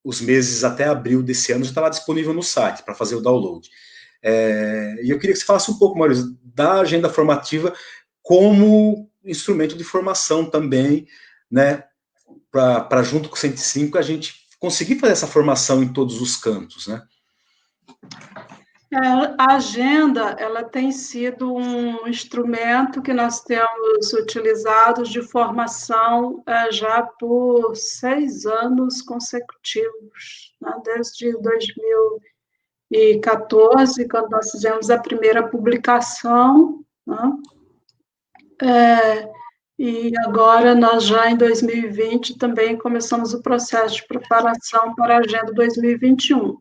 os meses até abril desse ano, já está lá disponível no site para fazer o download. E eu queria que você falasse um pouco, Maurício, da agenda formativa como instrumento de formação também, né, para junto com o 105 a gente conseguir fazer essa formação em todos os cantos, né? A agenda, ela tem sido um instrumento que nós temos utilizado de formação já por 6 anos consecutivos, né? Desde 2014, quando nós fizemos a primeira publicação, né? E agora, nós já em 2020 também começamos o processo de preparação para a Agenda 2021.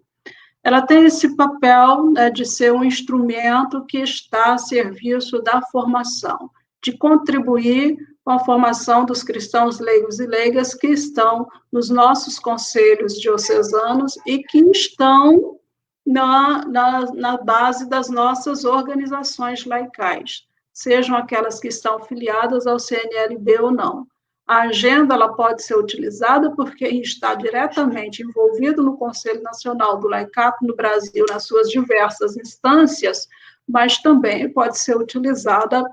Ela tem esse papel, né, de ser um instrumento que está a serviço da formação, de contribuir com a formação dos cristãos leigos e leigas que estão nos nossos conselhos diocesanos e que estão na base das nossas organizações laicais, sejam aquelas que estão filiadas ao CNLB ou não. A agenda ela pode ser utilizada por quem está diretamente envolvido no Conselho Nacional do Laicato no Brasil, nas suas diversas instâncias, mas também pode ser utilizada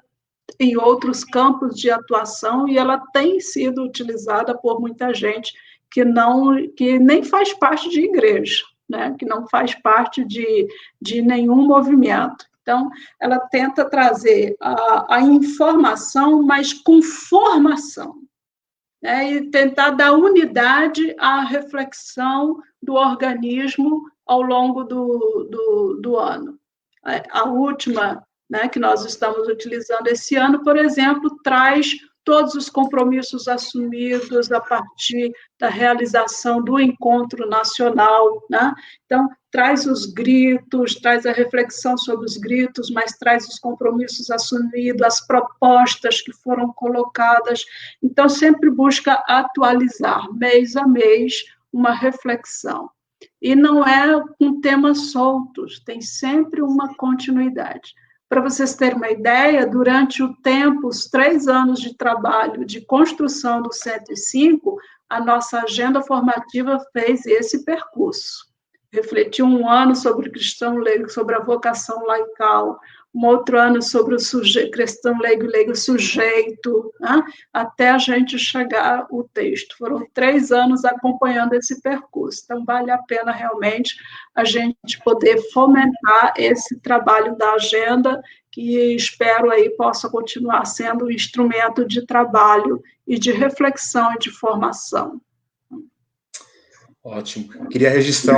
em outros campos de atuação, e ela tem sido utilizada por muita gente que nem faz parte de igreja, né? Que não faz parte de nenhum movimento. Então, ela tenta trazer a informação, mas com formação, né, e tentar dar unidade à reflexão do organismo ao longo do ano. A última, né, que nós estamos utilizando esse ano, por exemplo, traz todos os compromissos assumidos a partir da realização do encontro nacional, né? Então, traz os gritos, traz a reflexão sobre os gritos, mas traz os compromissos assumidos, as propostas que foram colocadas. Então, sempre busca atualizar, mês a mês, uma reflexão. E não é com temas soltos, tem sempre uma continuidade. Para vocês terem uma ideia, durante o tempo, os 3 anos de trabalho de construção do 105, a nossa agenda formativa fez esse percurso. Refletiu um ano sobre o cristão leigo, sobre a vocação laical, um outro ano sobre o cristão leigo e leigo sujeito, né? Até a gente chegar ao texto. Foram 3 anos acompanhando esse percurso. Então, vale a pena realmente a gente poder fomentar esse trabalho da agenda, que espero aí possa continuar sendo um instrumento de trabalho e de reflexão e de formação. Ótimo. Queria registrar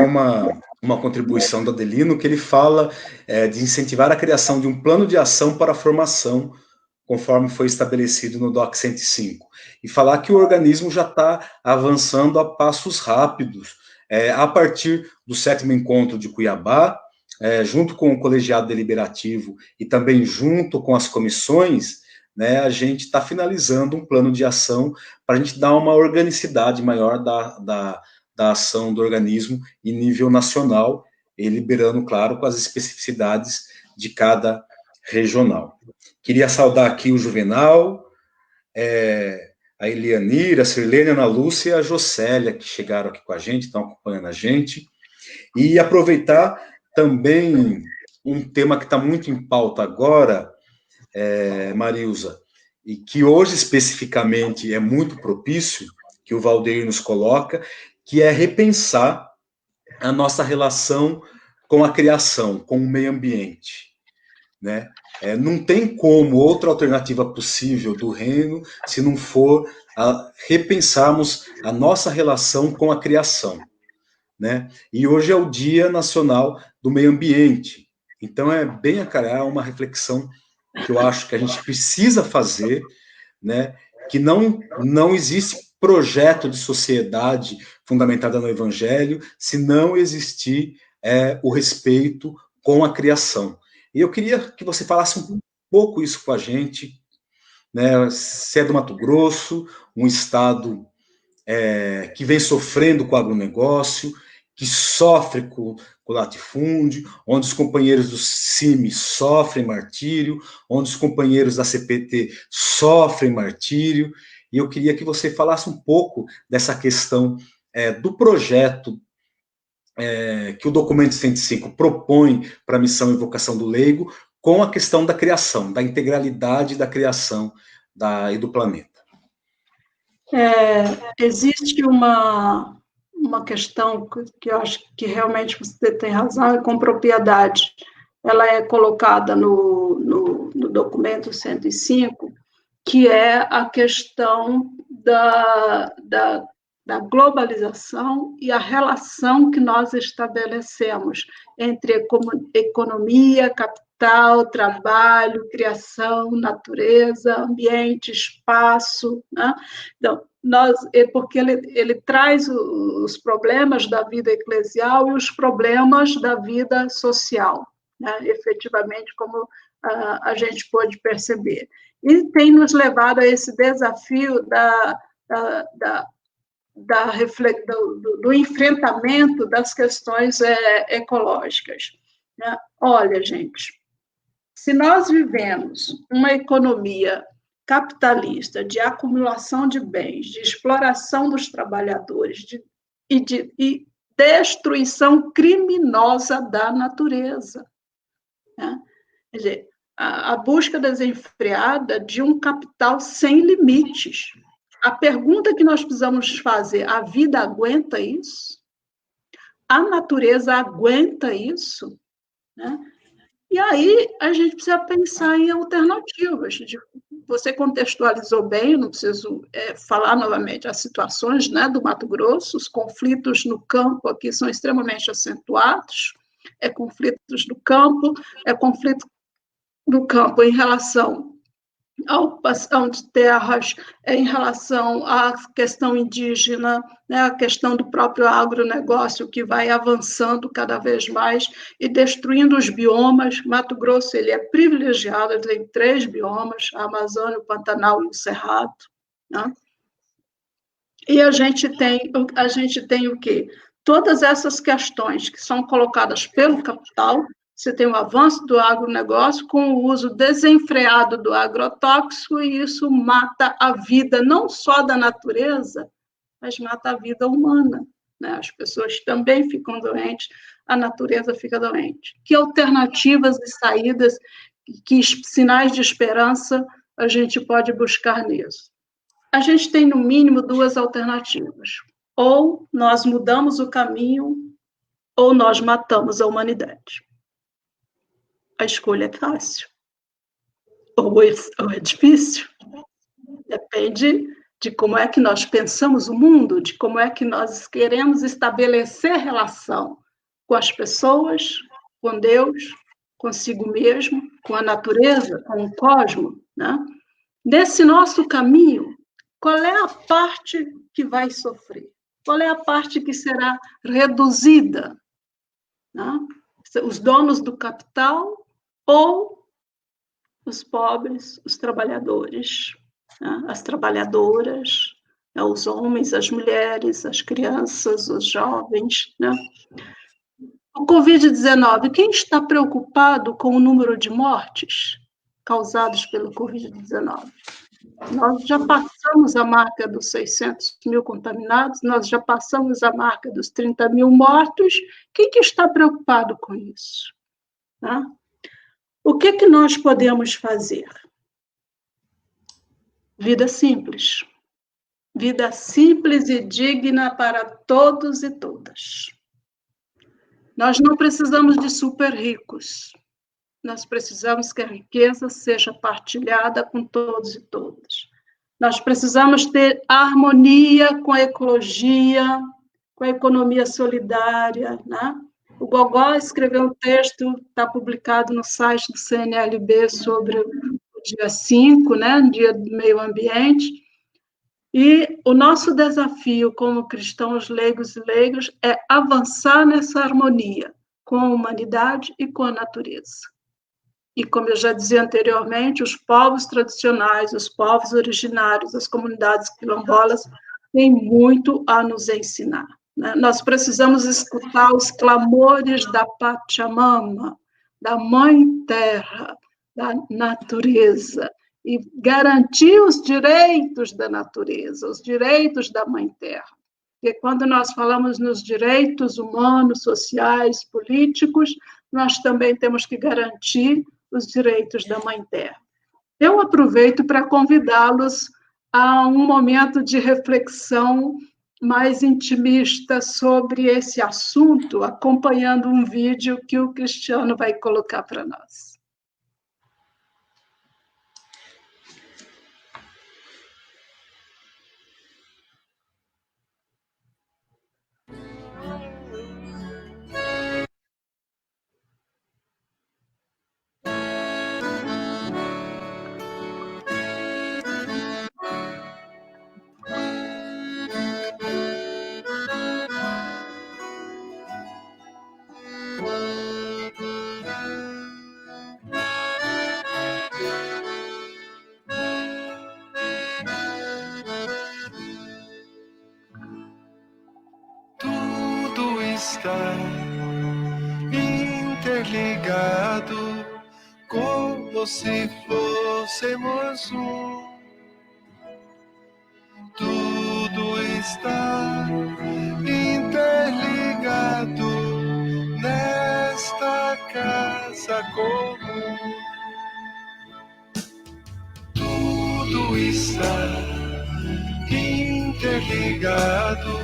uma contribuição do Adelino, que ele fala de incentivar a criação de um plano de ação para a formação, conforme foi estabelecido no DOC 105, e falar que o organismo já está avançando a passos rápidos, a partir do 7º encontro de Cuiabá, junto com o colegiado deliberativo e também junto com as comissões, né, a gente está finalizando um plano de ação para a gente dar uma organicidade maior da ação do organismo em nível nacional, e liberando, claro, com as especificidades de cada regional. Queria saudar aqui o Juvenal, a Elianira, a Sirlene, a Ana Lúcia e a Jocélia, que chegaram aqui com a gente, estão acompanhando a gente. E aproveitar também um tema que está muito em pauta agora, Marilza, e que hoje especificamente é muito propício, que o Valdeir nos coloca, que é repensar a nossa relação com a criação, com o meio ambiente, né? Não tem como outra alternativa possível do reino se não for repensarmos a nossa relação com a criação, né? E hoje é o Dia Nacional do Meio Ambiente, então é bem a calhar uma reflexão que eu acho que a gente precisa fazer, né? Que não existe projeto de sociedade fundamentada no Evangelho se não existir o respeito com a criação. E eu queria que você falasse um pouco isso com a gente, né? Você é do Mato Grosso, um estado que vem sofrendo com o agronegócio, que sofre com o latifúndio, onde os companheiros do CIMI sofrem martírio, onde os companheiros da CPT sofrem martírio, e eu queria que você falasse um pouco dessa questão do projeto que o documento 105 propõe para a missão e vocação do leigo, com a questão da criação, da integralidade da criação e do planeta. Existe uma questão que eu acho que realmente você tem razão, e com propriedade, ela é colocada no documento 105, que é a questão da globalização e a relação que nós estabelecemos entre economia, capital, trabalho, criação, natureza, ambiente, espaço, né? Então, porque ele traz os problemas da vida eclesial e os problemas da vida social, né? Efetivamente, como a gente pôde perceber. E tem nos levado a esse desafio do enfrentamento das questões ecológicas, né? Olha, gente, se nós vivemos uma economia capitalista de acumulação de bens, de exploração dos trabalhadores e destruição criminosa da natureza, né? Quer dizer, a busca desenfreada de um capital sem limites. A pergunta que nós precisamos fazer: a vida aguenta isso? A natureza aguenta isso? Né? E aí a gente precisa pensar em alternativas. Você contextualizou bem, não preciso falar novamente as situações, né, do Mato Grosso, os conflitos no campo aqui são extremamente acentuados, conflitos no campo, conflito no campo em relação à ocupação de terras, em relação à questão indígena, né, a questão do próprio agronegócio, que vai avançando cada vez mais e destruindo os biomas. Mato Grosso ele é privilegiado, ele tem 3 biomas, a Amazônia, o Pantanal e o Cerrado, né? E a gente tem o quê? Todas essas questões que são colocadas pelo capital. Você tem o avanço do agronegócio com o uso desenfreado do agrotóxico, e isso mata a vida, não só da natureza, mas mata a vida humana, né? As pessoas também ficam doentes, a natureza fica doente. Que alternativas e saídas, que sinais de esperança a gente pode buscar nisso? A gente tem, no mínimo, 2 alternativas. Ou nós mudamos o caminho, ou nós matamos a humanidade. A escolha é fácil, ou é difícil. Depende de como é que nós pensamos o mundo, de como é que nós queremos estabelecer relação com as pessoas, com Deus, consigo mesmo, com a natureza, com o cosmos, né? Nesse nosso caminho, qual é a parte que vai sofrer? Qual é a parte que será reduzida? Né? Os donos do capital ou os pobres, os trabalhadores, né? As trabalhadoras, né? Os homens, as mulheres, as crianças, os jovens, né? O Covid-19, quem está preocupado com o número de mortes causadas pelo Covid-19? Nós já passamos a marca dos 600 mil contaminados, nós já passamos a marca dos 30 mil mortos. Quem que está preocupado com isso? Tá? O que nós podemos fazer? Vida simples. Vida simples e digna para todos e todas. Nós não precisamos de super ricos. Nós precisamos que a riqueza seja partilhada com todos e todas. Nós precisamos ter harmonia com a ecologia, com a economia solidária, né? O Gogó escreveu um texto, está publicado no site do CNLB sobre o dia 5, né? Dia do Meio Ambiente. E o nosso desafio como cristãos leigos e leigas é avançar nessa harmonia com a humanidade e com a natureza. E, como eu já dizia anteriormente, os povos tradicionais, os povos originários, as comunidades quilombolas, têm muito a nos ensinar. Né? Nós precisamos escutar os clamores da Pachamama, da Mãe Terra, da natureza, e garantir os direitos da natureza, os direitos da Mãe Terra. Porque quando nós falamos nos direitos humanos, sociais, políticos, nós também temos que garantir os direitos da Mãe Terra. Eu aproveito para convidá-los a um momento de reflexão mais intimista sobre esse assunto, acompanhando um vídeo que o Cristiano vai colocar para nós. Tudo está interligado, como se fôssemos um. Tudo está interligado nesta casa comum. Tudo está interligado,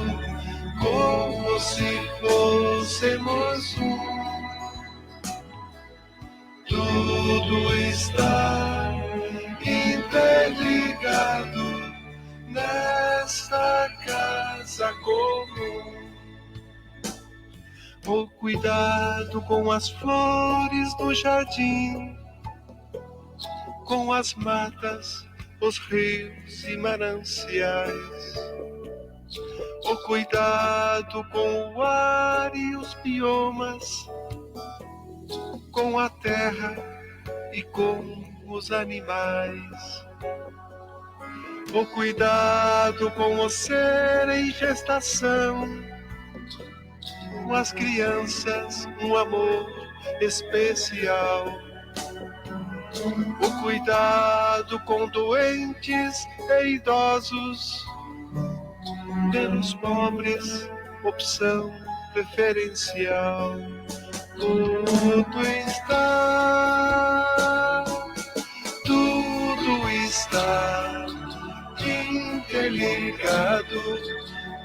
como se fôssemos um. Tudo está interligado nesta casa comum. O cuidado com as flores do jardim, com as matas, os rios e mananciais. O cuidado com o ar e os biomas, com a terra e com os animais. O cuidado com o ser em gestação, com as crianças, um amor especial. O cuidado com doentes e idosos, pelos pobres, opção preferencial. Tudo está interligado,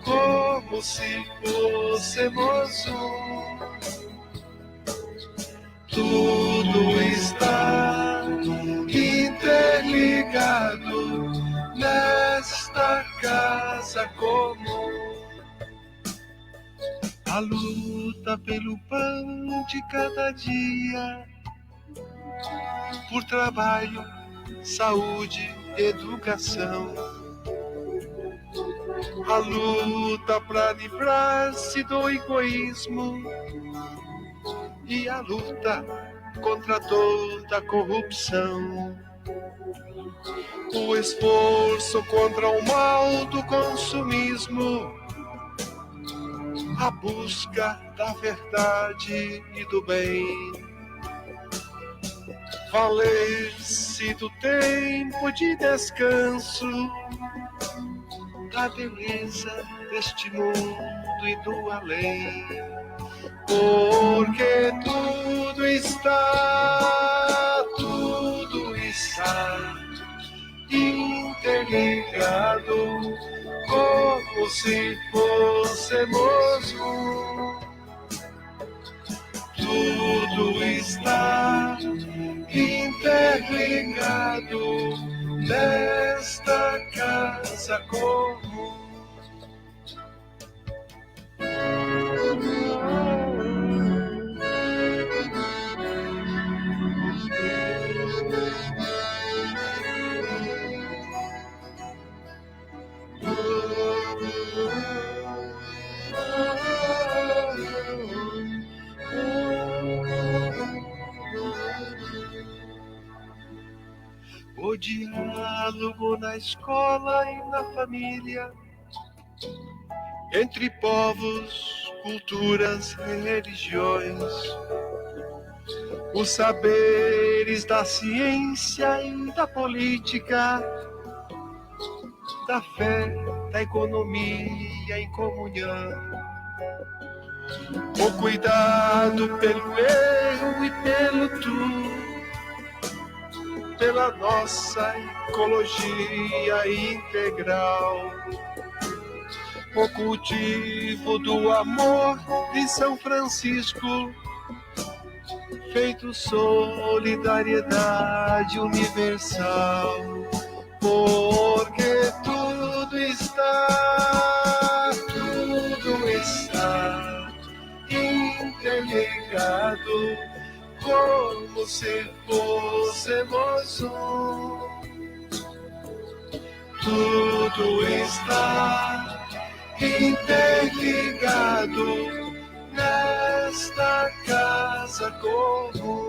como se fôssemos um. Tudo está interligado nesta casa comum. A luta pelo pão de cada dia, por trabalho, saúde, educação. A luta para livrar-se do egoísmo e a luta contra toda a corrupção. O esforço contra o mal do consumismo, a busca da verdade e do bem. valer-se do tempo de descanso, da beleza deste mundo e do além, porque tudo está interligado, como se fôssemos um. Tudo está interligado nesta casa comum. O diálogo na escola e na família, entre povos, culturas, religiões, os saberes da ciência e da política, da fé, da economia em comunhão, o cuidado pelo erro e pelo tu, pela nossa ecologia integral, o cultivo do amor de São Francisco, feito solidariedade universal, porque tudo está interligado, como se fôssemos um. Tudo está interligado nesta casa comum.